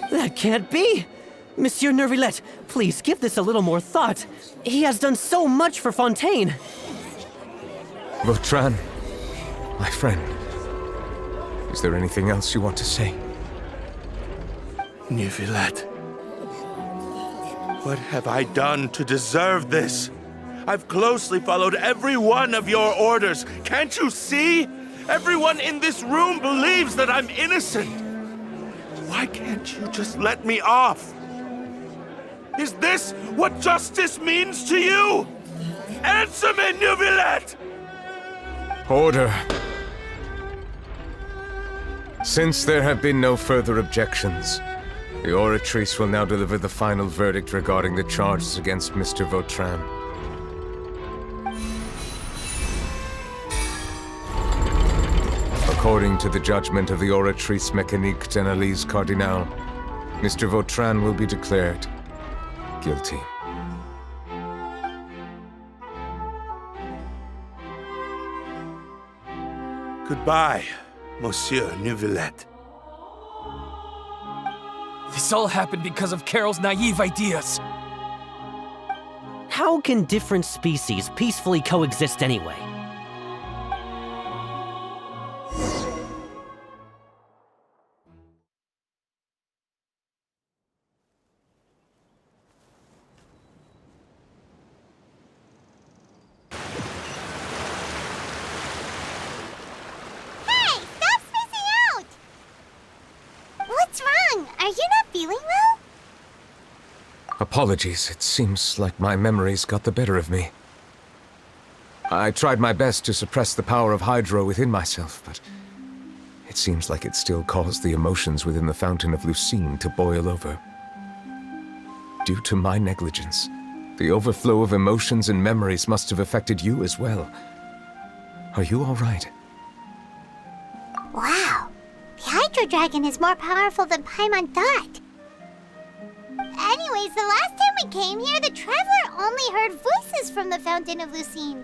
That can't be! Monsieur Neuvillette, please give this a little more thought. He has done so much for Fontaine. Vautrin, my friend, is there anything else you want to say? Neuvillette. What have I done to deserve this? I've closely followed every one of your orders. Can't you see? Everyone in this room believes that I'm innocent. Why can't you just let me off? Is this what justice means to you? Answer me, Neuvillette! Order. Since there have been no further objections, the Oratrice will now deliver the final verdict regarding the charges against Mr. Vautrin. According to the judgment of the Oratrice Mécanique d'Analyse Cardinal, Mr. Vautrin will be declared guilty. Goodbye, Monsieur Neuvillette. This all happened because of Carol's naive ideas. How can different species peacefully coexist anyway? Hey, stop spacing out! What's wrong? Are you not feeling well? Apologies, it seems like my memories got the better of me. I tried my best to suppress the power of Hydro within myself, but it seems like it still caused the emotions within the Fountain of Lucine to boil over. Due to my negligence, the overflow of emotions and memories must have affected you as well. Are you all right? Wow. The Hydro Dragon is more powerful than Paimon thought. Anyways, the last time we came here, the Traveler only heard voices from the Fountain of Lucine.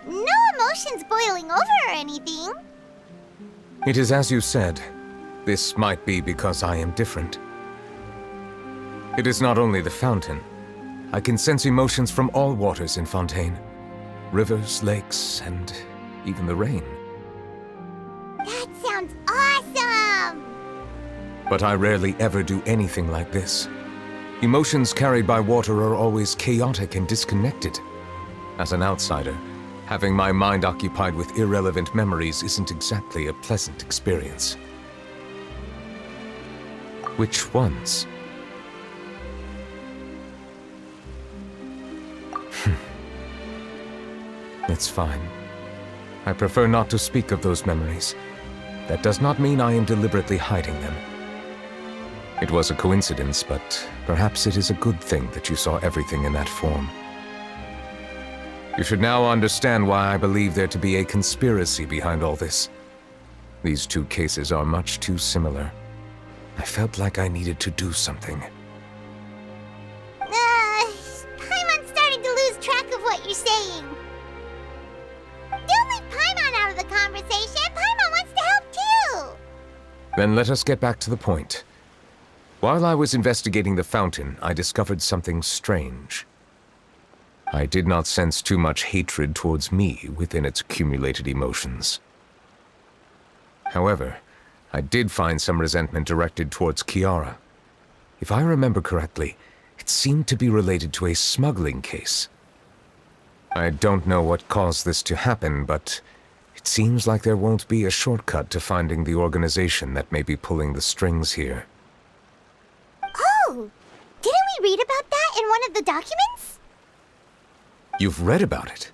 No emotions boiling over or anything. It is as you said. This might be because I am different. It is not only the fountain. I can sense emotions from all waters in Fontaine. Rivers, lakes, and even the rain. That sounds awesome! But I rarely ever do anything like this. Emotions carried by water are always chaotic and disconnected. As an outsider, having my mind occupied with irrelevant memories isn't exactly a pleasant experience. Which ones? It's fine. I prefer not to speak of those memories. That does not mean I am deliberately hiding them. It was a coincidence, but perhaps it is a good thing that you saw everything in that form. You should now understand why I believe there to be a conspiracy behind all this. These two cases are much too similar. I felt like I needed to do something. Paimon's starting to lose track of what you're saying. Don't leave Paimon out of the conversation. Paimon wants to help too. Then let us get back to the point. While I was investigating the fountain, I discovered something strange. I did not sense too much hatred towards me within its accumulated emotions. However, I did find some resentment directed towards Kiara. If I remember correctly, it seemed to be related to a smuggling case. I don't know what caused this to happen, but it seems like there won't be a shortcut to finding the organization that may be pulling the strings here. Oh! Didn't we read about that in one of the documents? You've read about it?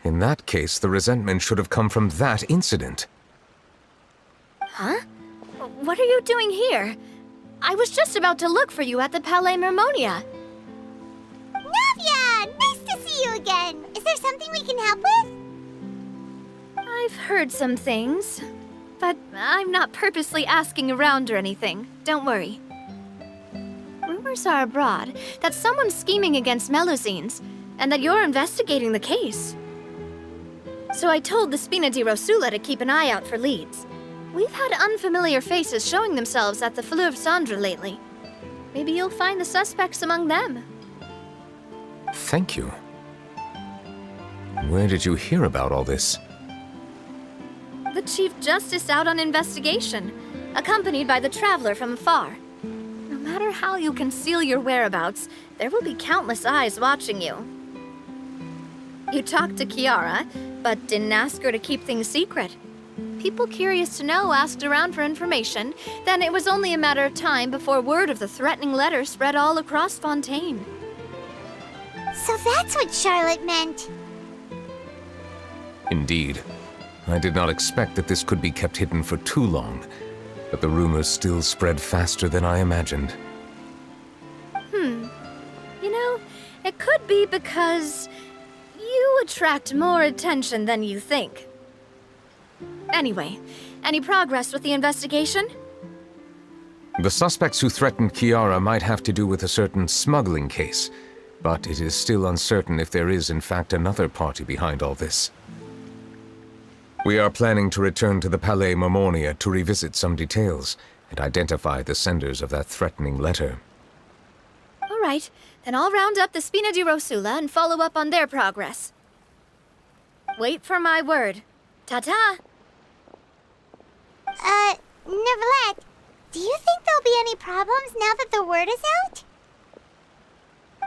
In that case, the resentment should have come from that incident. Huh? What are you doing here? I was just about to look for you at the Palais Mermonia. Navia! Nice to see you again! Is there something we can help with? I've heard some things, but I'm not purposely asking around or anything. Don't worry. Rumors are abroad that someone's scheming against Melusines, and that you're investigating the case. So I told the Spina di Rosula to keep an eye out for leads. We've had unfamiliar faces showing themselves at the Fleuve Cendre lately. Maybe you'll find the suspects among them. Thank you. Where did you hear about all this? The Chief Justice out on investigation, accompanied by the Traveler from afar. No matter how you conceal your whereabouts, there will be countless eyes watching you. You talked to Kiara, but didn't ask her to keep things secret. People curious to know asked around for information, then it was only a matter of time before word of the threatening letter spread all across Fontaine. So that's what Charlotte meant. Indeed. I did not expect that this could be kept hidden for too long, but the rumors still spread faster than I imagined. You know, it could be because you attract more attention than you think. Anyway, any progress with the investigation? The suspects who threatened Kiara might have to do with a certain smuggling case, but it is still uncertain if there is in fact another party behind all this. We are planning to return to the Palais Mermonia to revisit some details and identify the senders of that threatening letter. All right, then I'll round up the Spina di Rosula and follow up on their progress. Wait for my word. Ta-ta! Neuvillette, do you think there'll be any problems now that the word is out?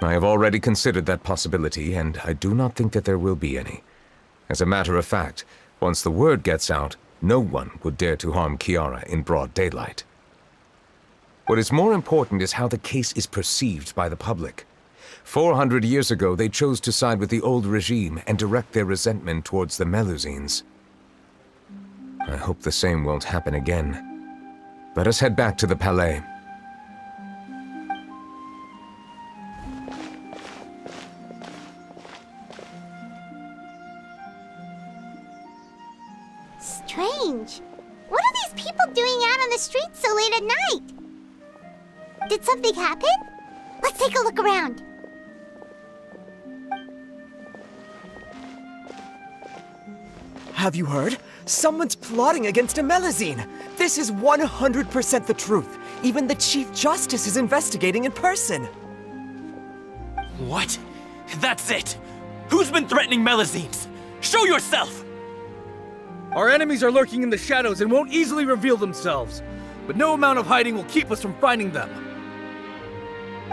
I have already considered that possibility, and I do not think that there will be any. As a matter of fact, once the word gets out, no one would dare to harm Kiara in broad daylight. What is more important is how the case is perceived by the public. 400 years ago, they chose to side with the old regime and direct their resentment towards the Melusines. I hope the same won't happen again. Let us head back to the Palais. Strange. What are these people doing out on the streets so late at night? Did something happen? Let's take a look around. Have you heard? Someone's plotting against a Melusine. This is 100% the truth. Even the Chief Justice is investigating in person. What? That's it! Who's been threatening Melusines? Show yourself! Our enemies are lurking in the shadows and won't easily reveal themselves. But no amount of hiding will keep us from finding them.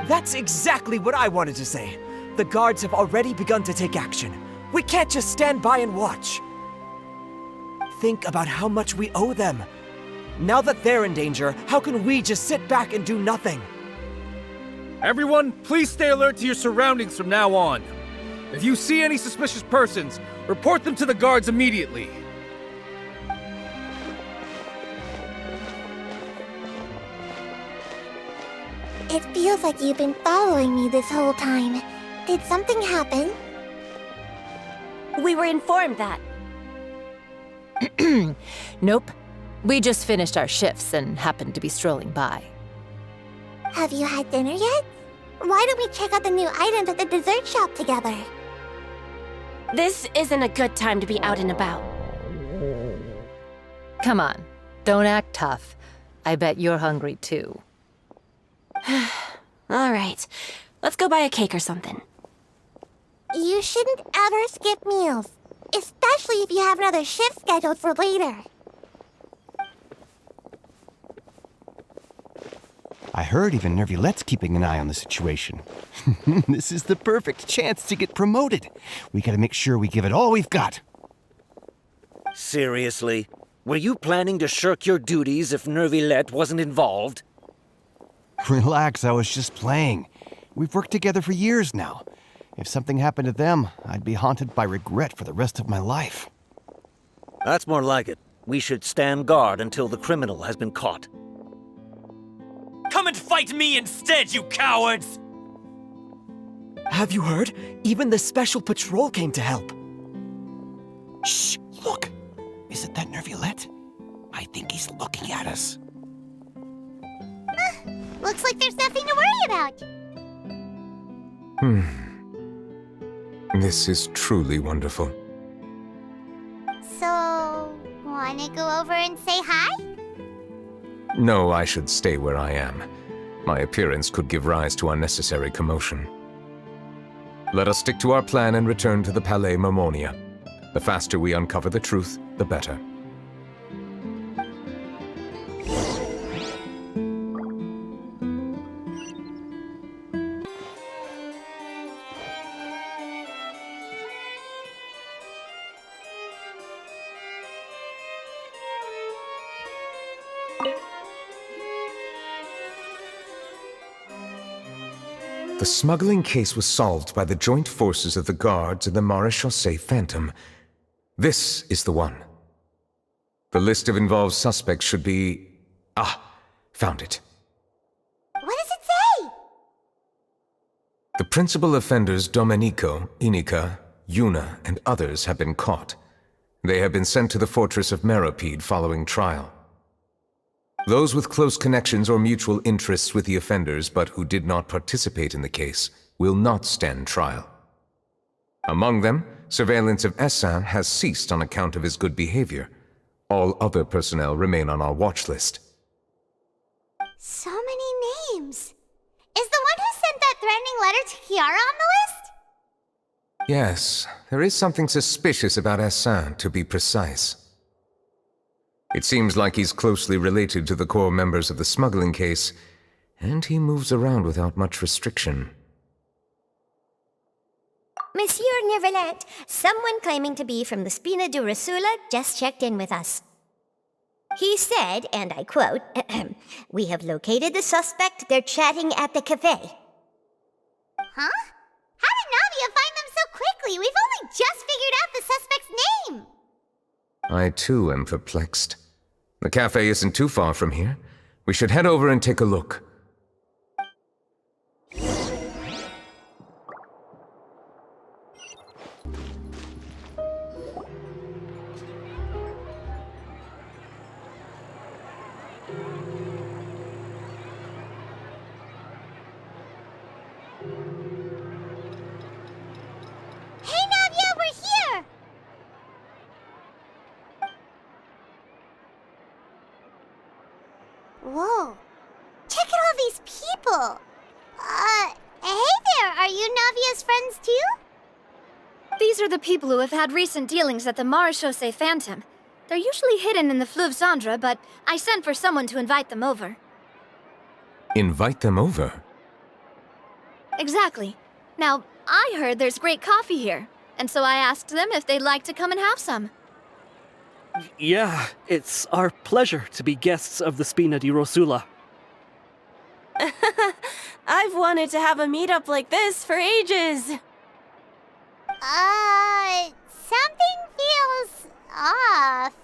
That's exactly what I wanted to say. The guards have already begun to take action. We can't just stand by and watch. Think about how much we owe them. Now that they're in danger, how can we just sit back and do nothing? Everyone, please stay alert to your surroundings from now on. If you see any suspicious persons, report them to the guards immediately. It feels like you've been following me this whole time. Did something happen? We were informed that. Nope. We just finished our shifts and happened to be strolling by. Have you had dinner yet? Why don't we check out the new items at the dessert shop together? This isn't a good time to be out and about. Come on, don't act tough. I bet you're hungry too. Alright, let's go buy a cake or something. You shouldn't ever skip meals, especially if you have another shift scheduled for later. I heard even Neuvillette's keeping an eye on the situation. This is the perfect chance to get promoted. We gotta make sure we give it all we've got. Seriously? Were you planning to shirk your duties if Neuvillette wasn't involved? Relax, I was just playing. We've worked together for years now. If something happened to them, I'd be haunted by regret for the rest of my life. That's more like it. We should stand guard until the criminal has been caught. Come and fight me instead, you cowards! Have you heard? Even the Special Patrol came to help. Shh! Look! Isn't that Neuvillette? I think he's looking at us. Looks like there's nothing to worry about. This is truly wonderful. So, wanna go over and say hi? No, I should stay where I am. My appearance could give rise to unnecessary commotion. Let us stick to our plan and return to the Palais Mermonia. The faster we uncover the truth, the better. The smuggling case was solved by the joint forces of the guards and the Marechaussee Phantom. This is the one. The list of involved suspects should be... found it. What does it say? The principal offenders Domenico, Inica, Yuna, and others have been caught. They have been sent to the fortress of Meropide following trial. Those with close connections or mutual interests with the offenders but who did not participate in the case will not stand trial. Among them, surveillance of Essin has ceased on account of his good behavior. All other personnel remain on our watch list. So many names. Is the one who sent that threatening letter to Kiara on the list? Yes, there is something suspicious about Essin, to be precise. It seems like he's closely related to the core members of the smuggling case, and he moves around without much restriction. Monsieur Neuvillette, someone claiming to be from the Spina Durasula just checked in with us. He said, and I quote, "We have located the suspect. They're chatting at the cafe." Huh? How did Navia find them so quickly? We've only just figured out the suspect's name. I too am perplexed. The cafe isn't too far from here. We should head over and take a look. Hey, Navia, we're here! Whoa. Check out all these people. Hey there, are you Navia's friends too? These are the people who have had recent dealings at the Marechaussee Phantom. They're usually hidden in the Fleuve Cendre, but I sent for someone to invite them over. Invite them over? Exactly. Now, I heard there's great coffee here, and so I asked them if they'd like to come and have some. Yeah, it's our pleasure to be guests of the Spina di Rosula. I've wanted to have a meetup like this for ages. Something feels off.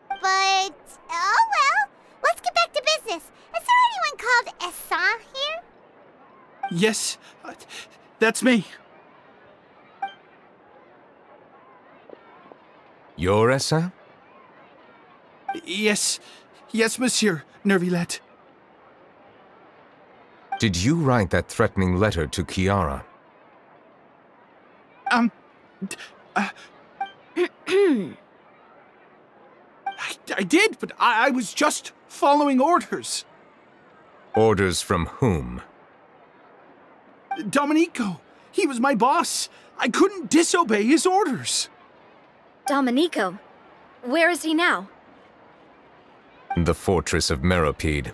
But, oh well, let's get back to business. Is there anyone called Essin here? Yes, that's me. You're Essin? Yes, Monsieur Neuvillette. Did you write that threatening letter to Kiara? I did, but I was just following orders. Orders from whom? Domenico. He was my boss. I couldn't disobey his orders. Domenico? Where is he now? The fortress of Meropide.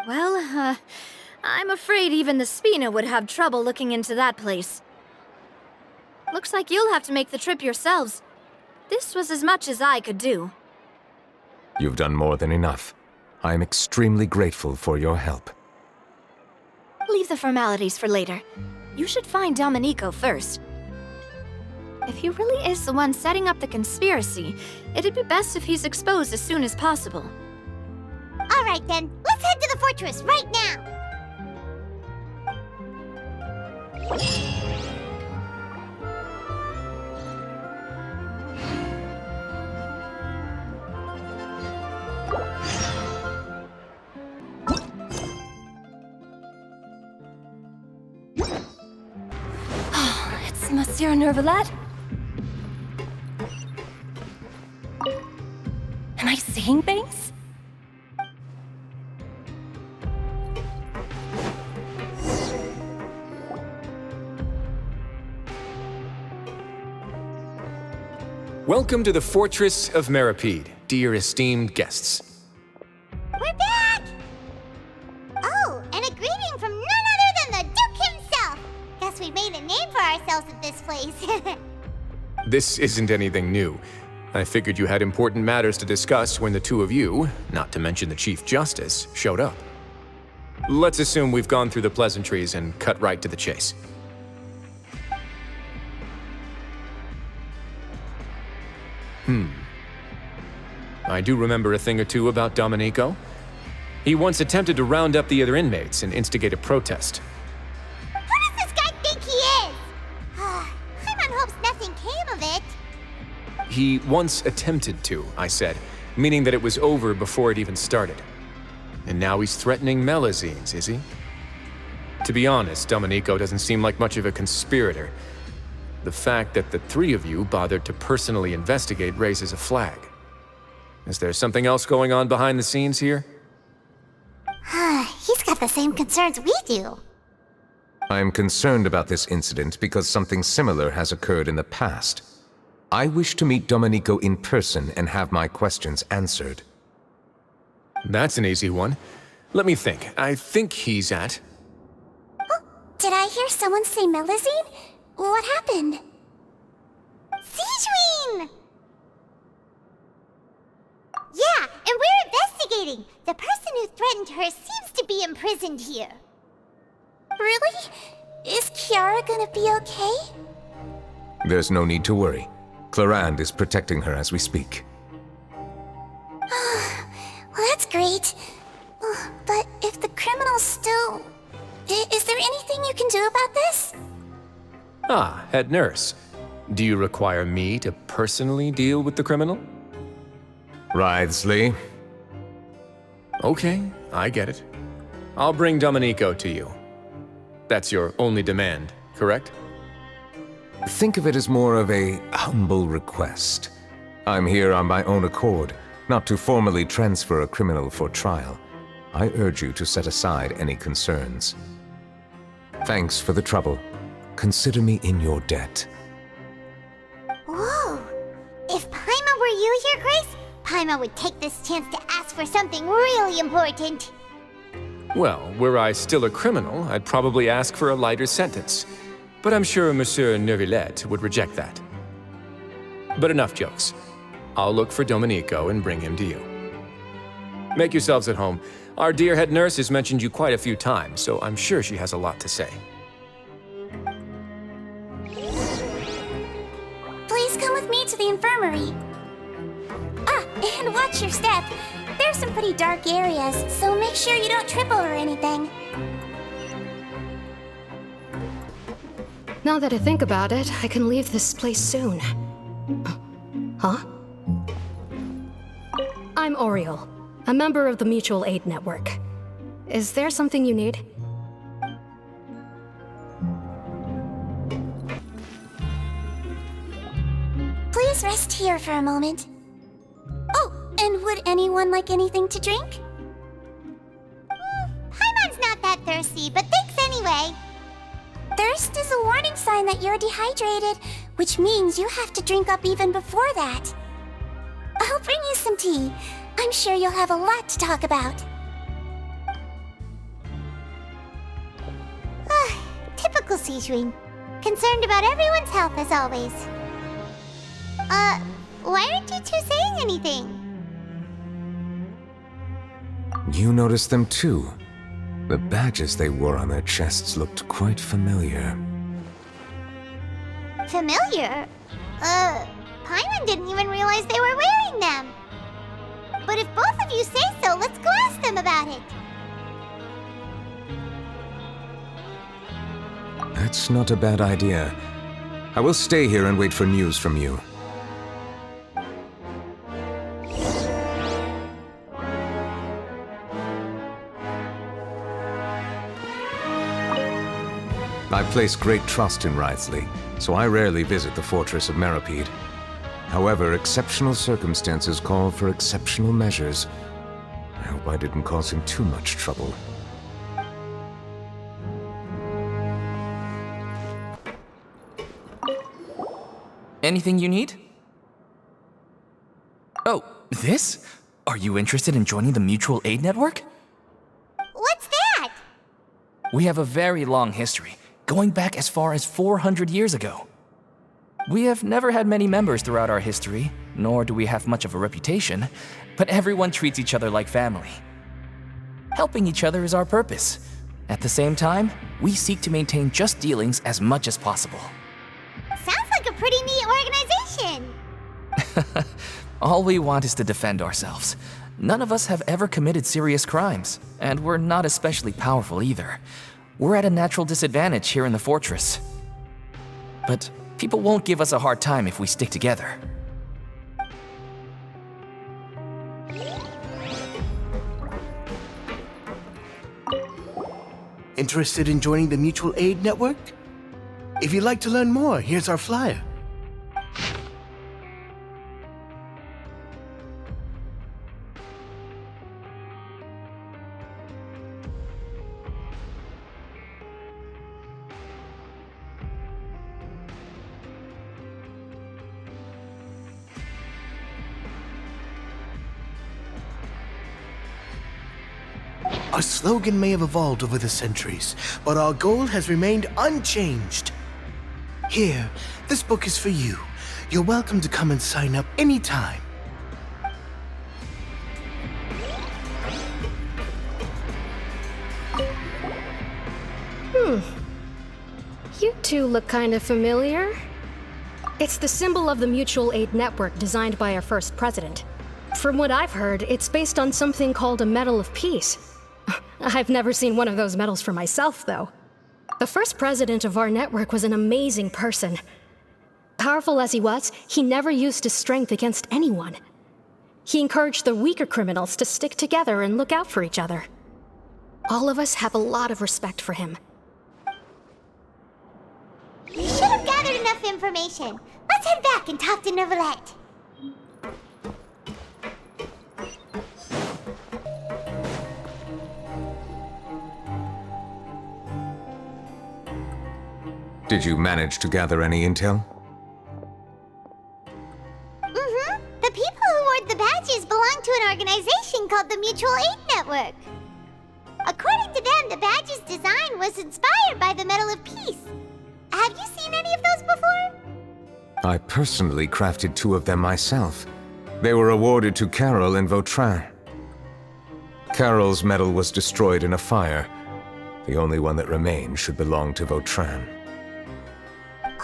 Well, I'm afraid even the Spina would have trouble looking into that place. Looks like you'll have to make the trip yourselves. This was as much as I could do. You've done more than enough. I am extremely grateful for your help. Leave the formalities for later. You should find Domenico first. If he really is the one setting up the conspiracy, it'd be best if he's exposed as soon as possible. All right then, let's head to the fortress right now. It's Monsieur Neuvillette. Am I saying things? Welcome to the Fortress of Meropide, dear esteemed guests. We're back! Oh, and a greeting from none other than the Duke himself! Guess we made a name for ourselves at this place. This isn't anything new. I figured you had important matters to discuss when the two of you, not to mention the Chief Justice, showed up. Let's assume we've gone through the pleasantries and cut right to the chase. I do remember a thing or two about Domenico. He once attempted to round up the other inmates and instigate a protest. Who does this guy think he is? Paimon hopes nothing came of it. He once attempted to, I said, meaning that it was over before it even started. And now he's threatening Melazines, is he? To be honest, Domenico doesn't seem like much of a conspirator. The fact that the three of you bothered to personally investigate raises a flag. Is there something else going on behind the scenes here? He's got the same concerns we do. I am concerned about this incident because something similar has occurred in the past. I wish to meet Domenico in person and have my questions answered. That's an easy one. Let me think. I think he's at... Oh, did I hear someone say Melazine? What happened? Sigewinne! Yeah, and we're investigating. The person who threatened her seems to be imprisoned here. Really? Is Kiara gonna be okay? There's no need to worry. Clarande is protecting her as we speak. Well, that's great. But if the criminal's still... Is there anything you can do about this? Ah, head nurse. Do you require me to personally deal with the criminal? Wriothesley. Okay, I get it. I'll bring Domenico to you. That's your only demand, correct? Think of it as more of a humble request. I'm here on my own accord, not to formally transfer a criminal for trial. I urge you to set aside any concerns. Thanks for the trouble. Consider me in your debt. Whoa! If Paimon were you here, Grace, Paimon would take this chance to ask for something really important. Well, were I still a criminal, I'd probably ask for a lighter sentence. But I'm sure Monsieur Neuvillette would reject that. But enough jokes. I'll look for Domenico and bring him to you. Make yourselves at home. Our dear head nurse has mentioned you quite a few times, so I'm sure she has a lot to say. Please come with me to the infirmary. Ah, and watch your step. There's some pretty dark areas, so make sure you don't trip over anything. Now that I think about it, I can leave this place soon. Huh? I'm Oriole, a member of the Mutual Aid Network. Is there something you need? Please rest here for a moment. Oh, and would anyone like anything to drink? Paimon's not that thirsty, but thanks anyway. anyway. Thirst is a warning sign that you're dehydrated, which means you have to drink up even before that. I'll bring you some tea. I'm sure you'll have a lot to talk about. Typical Sijun. Concerned about everyone's health as always. Why aren't you two saying anything? You noticed them too. The badges they wore on their chests looked quite familiar. Familiar? Paimon didn't even realize they were wearing them. But if both of you say so, let's go ask them about it. That's not a bad idea. I will stay here and wait for news from you. I place great trust in Wriothesley, so I rarely visit the fortress of Meropide. However, exceptional circumstances call for exceptional measures. I hope I didn't cause him too much trouble. Anything you need? Oh, this? Are you interested in joining the Mutual Aid Network? What's that? We have a very long history, going back as far as 400 years ago. We have never had many members throughout our history, nor do we have much of a reputation, but everyone treats each other like family. Helping each other is our purpose. At the same time, we seek to maintain just dealings as much as possible. Sounds like a pretty neat organization. All we want is to defend ourselves. None of us have ever committed serious crimes, and we're not especially powerful either. We're at a natural disadvantage here in the fortress. But people won't give us a hard time if we stick together. Interested in joining the Mutual Aid Network? If you'd like to learn more, here's our flyer. Our slogan may have evolved over the centuries, but our goal has remained unchanged. Here, this book is for you. You're welcome to come and sign up anytime. You two look kind of familiar. It's the symbol of the Mutual Aid Network designed by our first president. From what I've heard, it's based on something called a Medal of Peace. I've never seen one of those medals for myself, though. The first president of our network was an amazing person. Powerful as he was, he never used his strength against anyone. He encouraged the weaker criminals to stick together and look out for each other. All of us have a lot of respect for him. We should have gathered enough information. Let's head back and talk to Neuvillette. Did you manage to gather any intel? Mm-hmm. The people who wore the badges belong to an organization called the Mutual Aid Network. According to them, the badge's design was inspired by the Medal of Peace. Have you seen any of those before? I personally crafted 2 of them myself. They were awarded to Carol and Vautrin. Carol's medal was destroyed in a fire. The only one that remained should belong to Vautrin.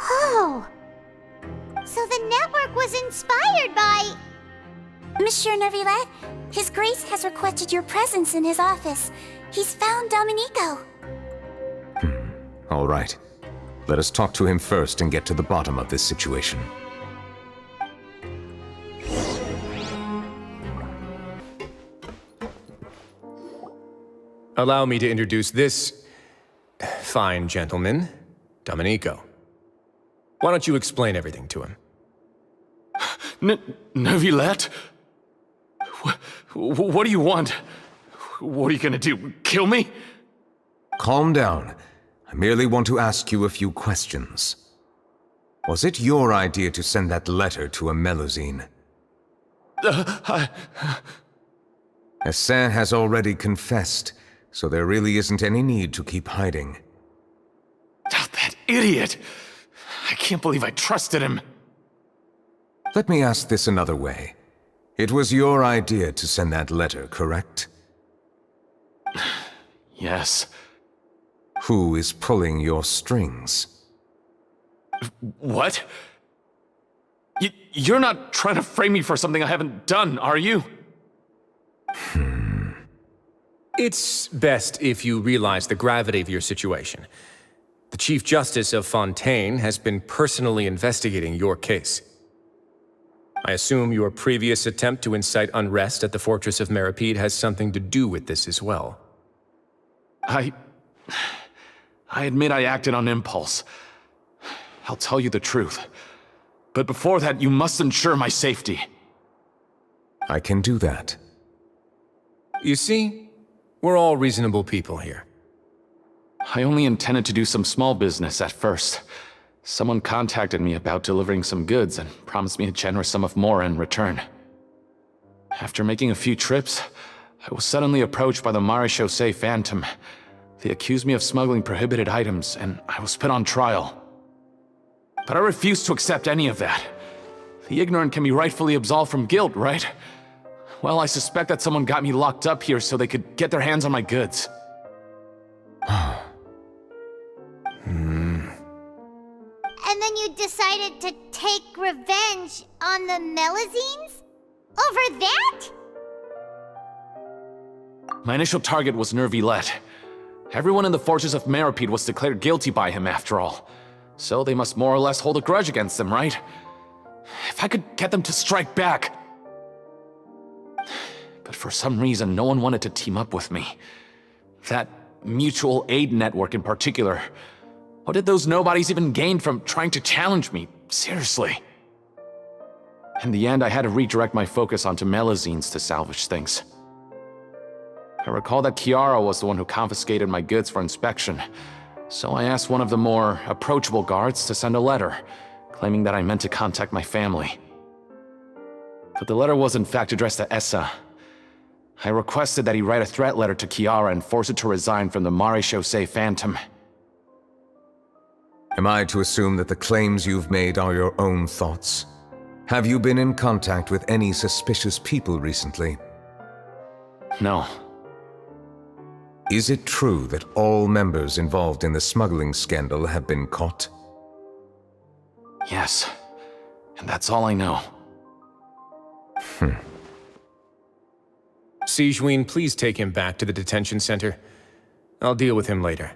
Oh! So the network was inspired by... Monsieur Neuvillette, His Grace has requested your presence in his office. He's found Domenico. All right. Let us talk to him first and get to the bottom of this situation. Allow me to introduce this fine gentleman, Domenico. Why don't you explain everything to him? Neuvillette? What do you want? What are you gonna do? Kill me? Calm down. I merely want to ask you a few questions. Was it your idea to send that letter to a Melusine? Hassan has already confessed, so there really isn't any need to keep hiding. That idiot! I can't believe I trusted him. Let me ask this another way. It was your idea to send that letter, correct? Yes. Who is pulling your strings? What? You're not trying to frame me for something I haven't done, are you? It's best if you realize the gravity of your situation. The Chief Justice of Fontaine has been personally investigating your case. I assume your previous attempt to incite unrest at the Fortress of Meripede has something to do with this as well. I admit I acted on impulse. I'll tell you the truth. But before that, you must ensure my safety. I can do that. You see, we're all reasonable people here. I only intended to do some small business at first. Someone contacted me about delivering some goods and promised me a generous sum of more in return. After making a few trips, I was suddenly approached by the Maréchaussée Phantom. They accused me of smuggling prohibited items, and I was put on trial. But I refused to accept any of that. The ignorant can be rightfully absolved from guilt, right? Well, I suspect that someone got me locked up here so they could get their hands on my goods. And then you decided to take revenge on the Melusines? Over that? My initial target was Neuvillette. Everyone in the Fortress of Meripede was declared guilty by him after all. So they must more or less hold a grudge against him, right? If I could get them to strike back. But for some reason, no one wanted to team up with me. That mutual aid network in particular. What did those nobodies even gain from trying to challenge me? Seriously. In the end, I had to redirect my focus onto Melusines to salvage things. I recall that Kiara was the one who confiscated my goods for inspection, so I asked one of the more approachable guards to send a letter, claiming that I meant to contact my family. But the letter was in fact addressed to Essa. I requested that he write a threat letter to Kiara and force her to resign from the Maréchaussée Phantom. Am I to assume that the claims you've made are your own thoughts? Have you been in contact with any suspicious people recently? No. Is it true that all members involved in the smuggling scandal have been caught? Yes. And that's all I know. Sigewinne, please take him back to the detention center. I'll deal with him later.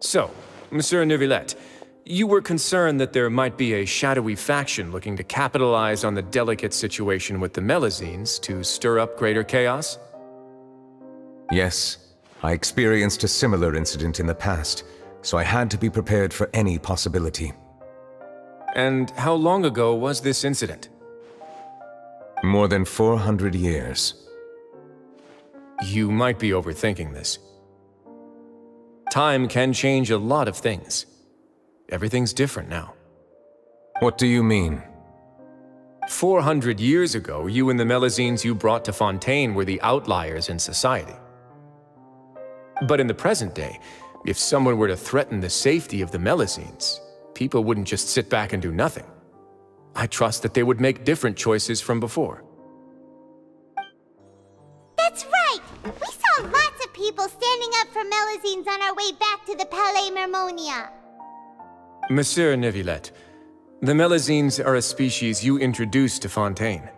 So, Monsieur Neuvillette, you were concerned that there might be a shadowy faction looking to capitalize on the delicate situation with the Melusines to stir up greater chaos? Yes, I experienced a similar incident in the past, so I had to be prepared for any possibility. And how long ago was this incident? More than 400 years. You might be overthinking this. Time can change a lot of things. Everything's different now. What do you mean? 400 years ago, you and the Melusines you brought to Fontaine were the outliers in society. But in the present day, if someone were to threaten the safety of the Melusines, people wouldn't just sit back and do nothing. I trust that they would make different choices from before. That's right! We saw lots of people standing up for Melusines on our way back to the Palais Mermonia. Monsieur Neuvillette, the Melusines are a species you introduced to Fontaine.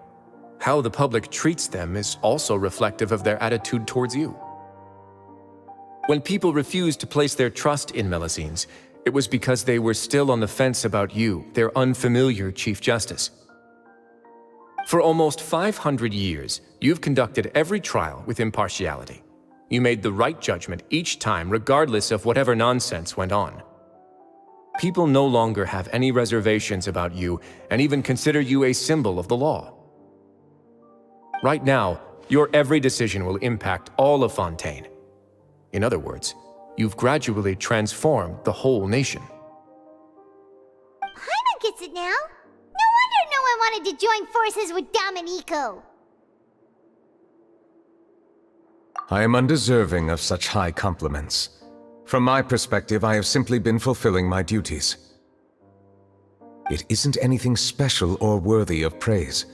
How the public treats them is also reflective of their attitude towards you. When people refused to place their trust in Melusines, it was because they were still on the fence about you, their unfamiliar Chief Justice. For almost 500 years, you've conducted every trial with impartiality. You made the right judgment each time, regardless of whatever nonsense went on. People no longer have any reservations about you and even consider you a symbol of the law. Right now, Your every decision will impact all of Fontaine. In other words, you've gradually transformed the whole nation. Paimon gets it now. No wonder no one wanted to join forces with Domenico. I am undeserving of such high compliments. From my perspective, I have simply been fulfilling my duties. It isn't anything special or worthy of praise.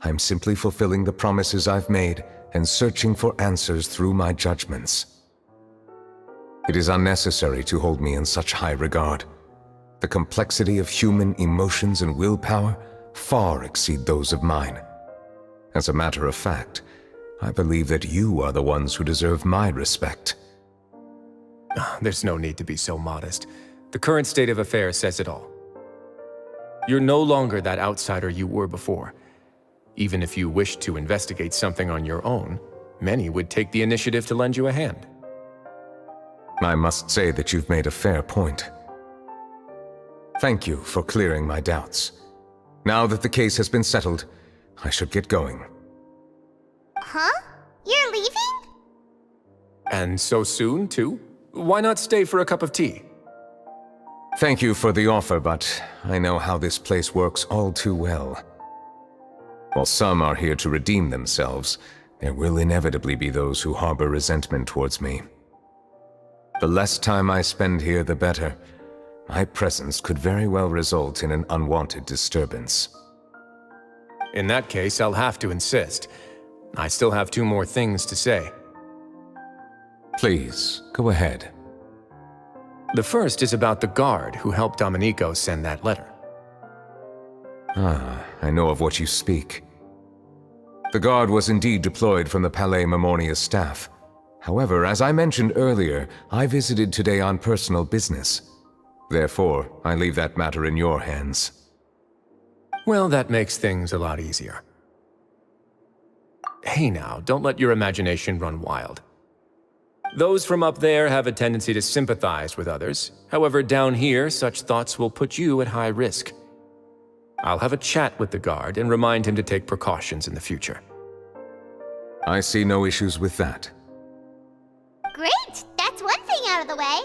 I'm simply fulfilling the promises I've made and searching for answers through my judgments. It is unnecessary to hold me in such high regard. The complexity of human emotions and willpower far exceed those of mine. As a matter of fact, I believe that you are the ones who deserve my respect. There's no need to be so modest. The current state of affairs says it all. You're no longer that outsider you were before. Even if you wished to investigate something on your own, many would take the initiative to lend you a hand. I must say that you've made a fair point. Thank you for clearing my doubts. Now that the case has been settled, I should get going. Huh? You're leaving? And so soon, too? Why not stay for a cup of tea? Thank you for the offer, but I know how this place works all too well. While some are here to redeem themselves, there will inevitably be those who harbor resentment towards me. The less time I spend here, the better. My presence could very well result in an unwanted disturbance. In that case, I'll have to insist. I still have 2 more things to say. Please, go ahead. The first is about the guard who helped Domenico send that letter. Ah, I know of what you speak. The guard was indeed deployed from the Palais Memornia's staff. However, as I mentioned earlier, I visited today on personal business. Therefore, I leave that matter in your hands. Well, that makes things a lot easier. Hey now, don't let your imagination run wild. Those from up there have a tendency to sympathize with others. However, down here, such thoughts will put you at high risk. I'll have a chat with the guard and remind him to take precautions in the future. I see no issues with that. Great! That's one thing out of the way.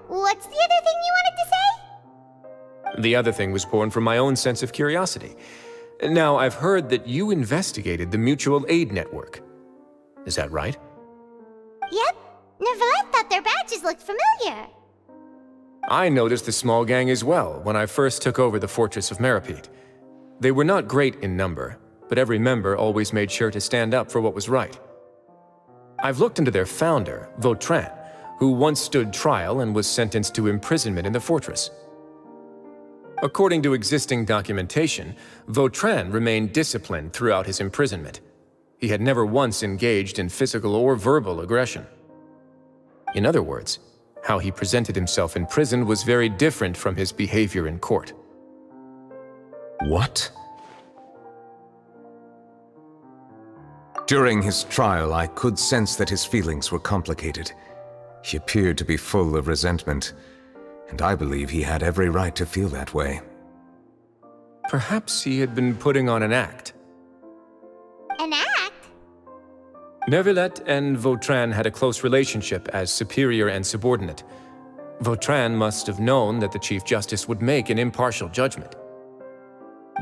What's the other thing you wanted to say? The other thing was born from my own sense of curiosity. Now, I've heard that you investigated the mutual aid network. Is that right? Yep. Neuvillette thought their badges looked familiar. I noticed the small gang as well when I first took over the Fortress of Meripede. They were not great in number, but every member always made sure to stand up for what was right. I've looked into their founder, Vautrin, who once stood trial and was sentenced to imprisonment in the fortress. According to existing documentation, Vautrin remained disciplined throughout his imprisonment. He had never once engaged in physical or verbal aggression. In other words, how he presented himself in prison was very different from his behavior in court. What? During his trial, I could sense that his feelings were complicated. He appeared to be full of resentment, and I believe he had every right to feel that way. Perhaps he had been putting on an act. An act? Neuvillette and Vautrin had a close relationship as superior and subordinate. Vautrin must have known that the Chief Justice would make an impartial judgment.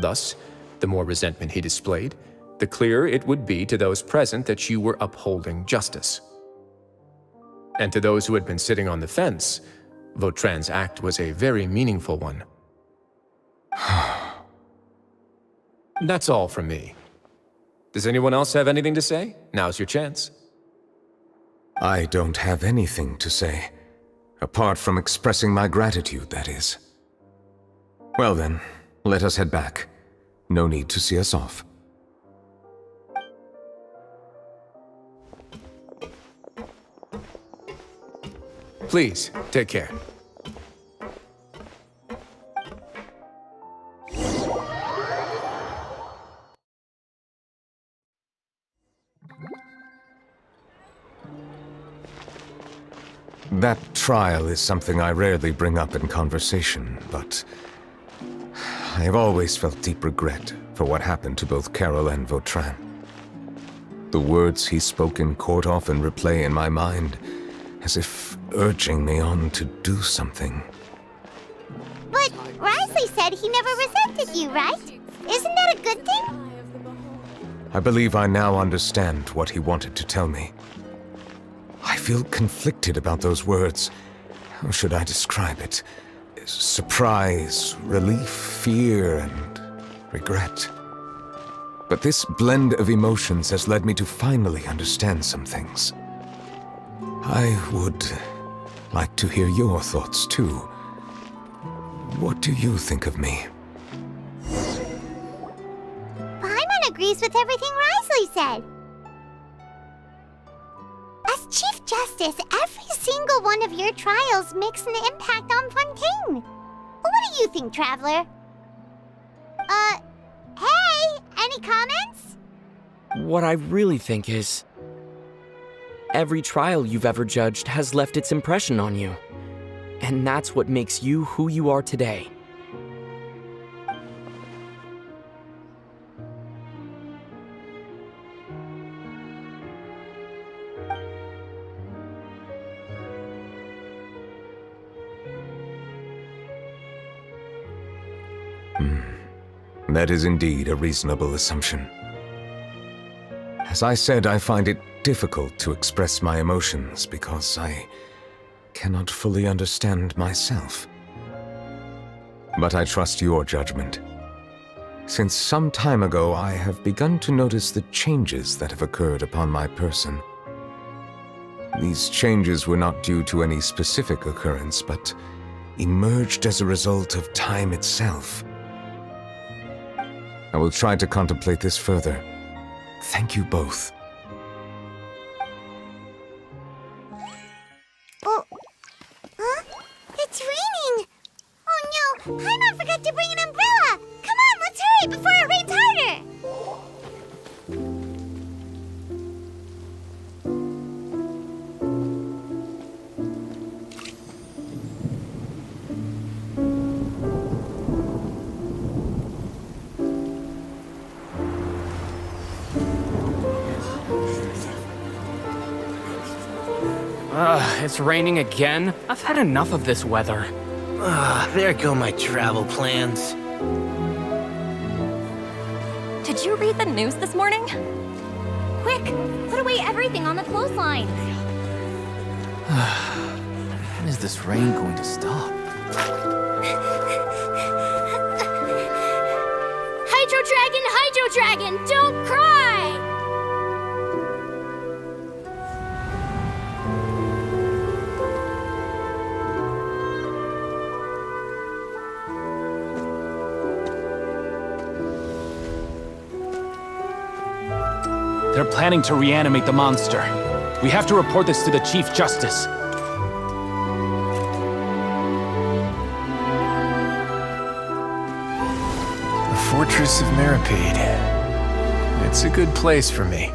Thus, the more resentment he displayed, the clearer it would be to those present that you were upholding justice. And to those who had been sitting on the fence, Vautrin's act was a very meaningful one. That's all from me. Does anyone else have anything to say? Now's your chance. I don't have anything to say. Apart from expressing my gratitude, that is. Well then, let us head back. No need to see us off. Please, take care. That trial is something I rarely bring up in conversation, but I have always felt deep regret for what happened to both Carol and Vautrin. The words he spoke in court often replay in my mind, as if urging me on to do something. But Risley said he never resented you, right? Isn't that a good thing? I believe I now understand what he wanted to tell me. I feel conflicted about those words. How should I describe it? Surprise, relief, fear, and regret. But this blend of emotions has led me to finally understand some things. I would like to hear your thoughts, too. What do you think of me? Paimon agrees with everything Risley said. As Chief Justice, every single one of your trials makes an impact on Fontaine. What do you think, Traveler? Hey, any comments? What I really think is, every trial you've ever judged has left its impression on you. And that's what makes you who you are today. That is indeed a reasonable assumption. As I said, I find it difficult to express my emotions because I cannot fully understand myself. But I trust your judgment. Since some time ago, I have begun to notice the changes that have occurred upon my person. These changes were not due to any specific occurrence, but emerged as a result of time itself. I will try to contemplate this further. Thank you both. Oh, huh? It's raining! Oh no, Paimon forgot to bring an umbrella! Come on, let's hurry before it rains harder! It's raining again? I've had enough of this weather. There go my travel plans. Did you read the news this morning? Quick, put away everything on the clothesline. When is this rain going to stop? Hydro Dragon, don't cry! They're planning to reanimate the monster. We have to report this to the Chief Justice. The Fortress of Meripede. It's a good place for me.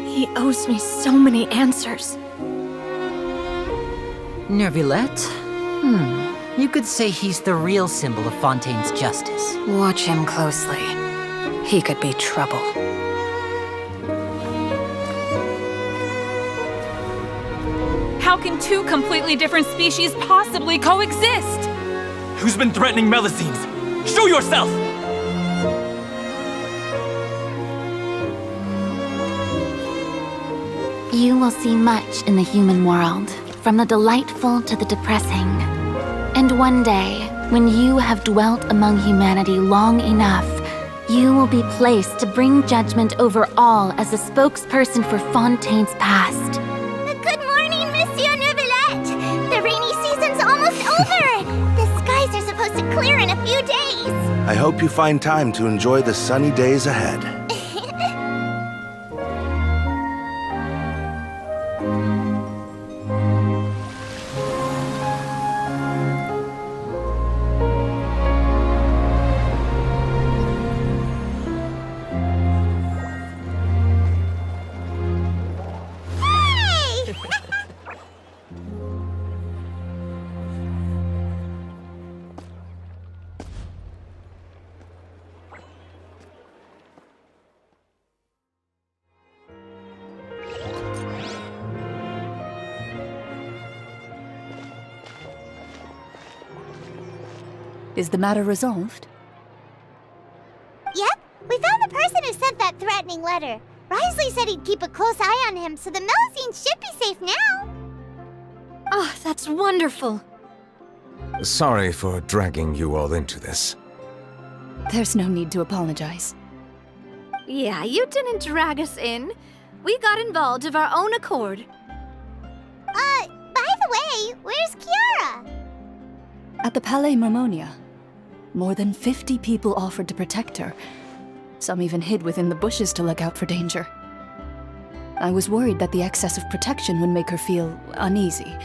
He owes me so many answers. Neuvillette? You could say he's the real symbol of Fontaine's justice. Watch him closely. He could be trouble. How can two completely different species possibly coexist? Who's been threatening Melazines? Show yourself! You will see much in the human world, from the delightful to the depressing. And one day, when you have dwelt among humanity long enough, you will be placed to bring judgment over all as a spokesperson for Fontaine's past. Good morning, Monsieur Neuvillette! The rainy season's almost over! The skies are supposed to clear in a few days! I hope you find time to enjoy the sunny days ahead. Is the matter resolved? Yep, we found the person who sent that threatening letter. Risley said he'd keep a close eye on him, so the Melusine should be safe now. Oh, that's wonderful. Sorry for dragging you all into this. There's no need to apologize. Yeah, you didn't drag us in. We got involved of our own accord. By the way, where's Kiara? At the Palais Mermonia, more than 50 people offered to protect her. Some even hid within the bushes to look out for danger. I was worried that the excess of protection would make her feel uneasy,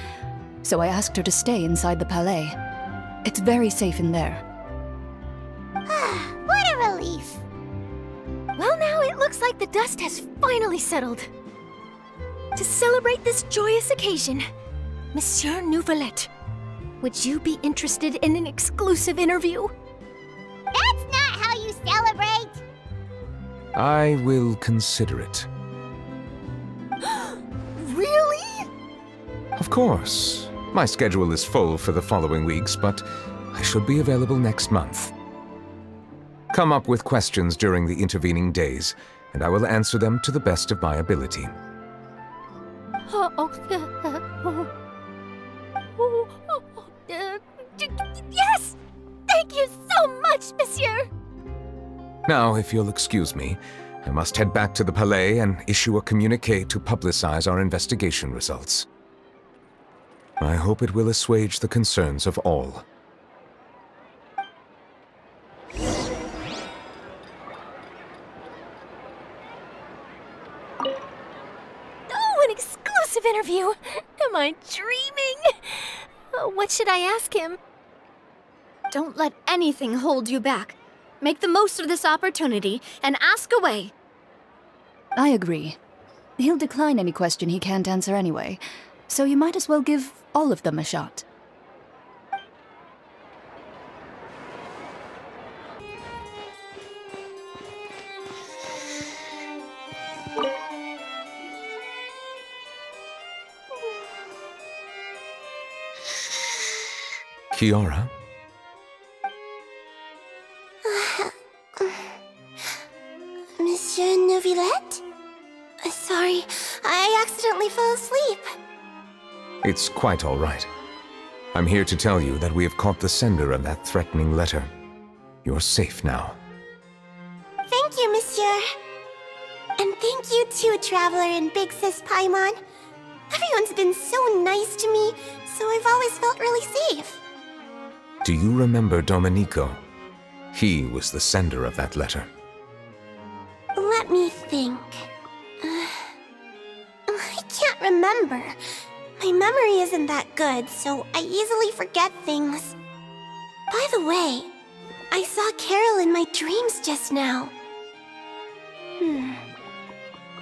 so I asked her to stay inside the Palais. It's very safe in there. What a relief. Well, now it looks like the dust has finally settled. To celebrate this joyous occasion, Monsieur Neuvillette, would you be interested in an exclusive interview? That's not how you celebrate! I will consider it. Really? Of course. My schedule is full for the following weeks, but I should be available next month. Come up with questions during the intervening days, and I will answer them to the best of my ability. Yes! Thank you so much, Monsieur! Now, if you'll excuse me, I must head back to the Palais and issue a communiqué to publicize our investigation results. I hope it will assuage the concerns of all. Oh, an exclusive interview! Am I dreaming? What should I ask him? Don't let anything hold you back. Make the most of this opportunity and ask away. I agree. He'll decline any question he can't answer anyway, so you might as well give all of them a shot. Kiara? Monsieur Neuvillette? Sorry, I accidentally fell asleep. It's quite all right. I'm here to tell you that we have caught the sender of that threatening letter. You're safe now. Thank you, Monsieur. And thank you too, Traveler and Big Sis Paimon. Everyone's been so nice to me, so I've always felt really safe. Do you remember Domenico? He was the sender of that letter. Let me think. I can't remember. My memory isn't that good, so I easily forget things. By the way, I saw Carol in my dreams just now.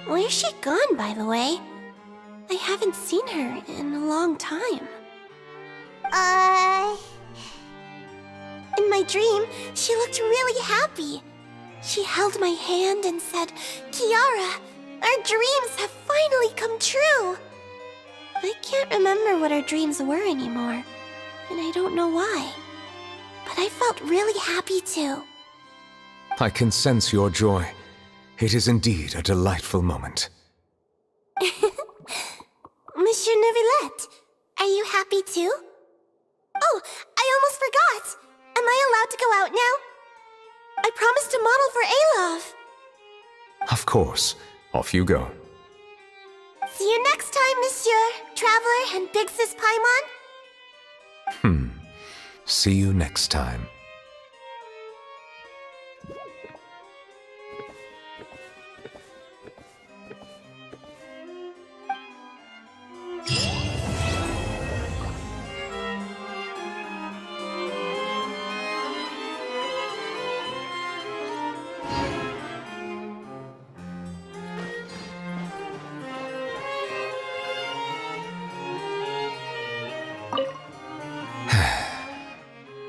Where's she gone, by the way? I haven't seen her in a long time. In my dream, she looked really happy. She held my hand and said, "Kiara, our dreams have finally come true." I can't remember what our dreams were anymore, and I don't know why. But I felt really happy too. I can sense your joy. It is indeed a delightful moment. Monsieur Neuvillette, are you happy too? Oh, I almost forgot! Am I allowed to go out now? I promised to model for Alov. Of course. Off you go. See you next time, Monsieur, Traveler, and Big Sis Paimon. See you next time.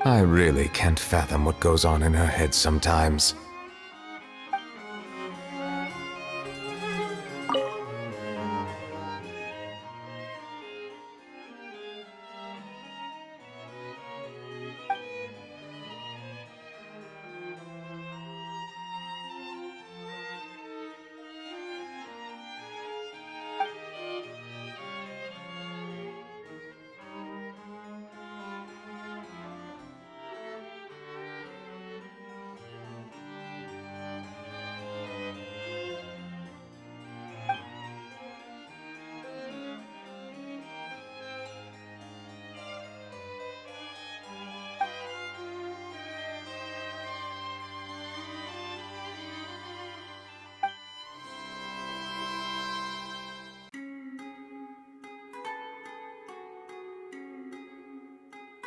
I really can't fathom what goes on in her head sometimes.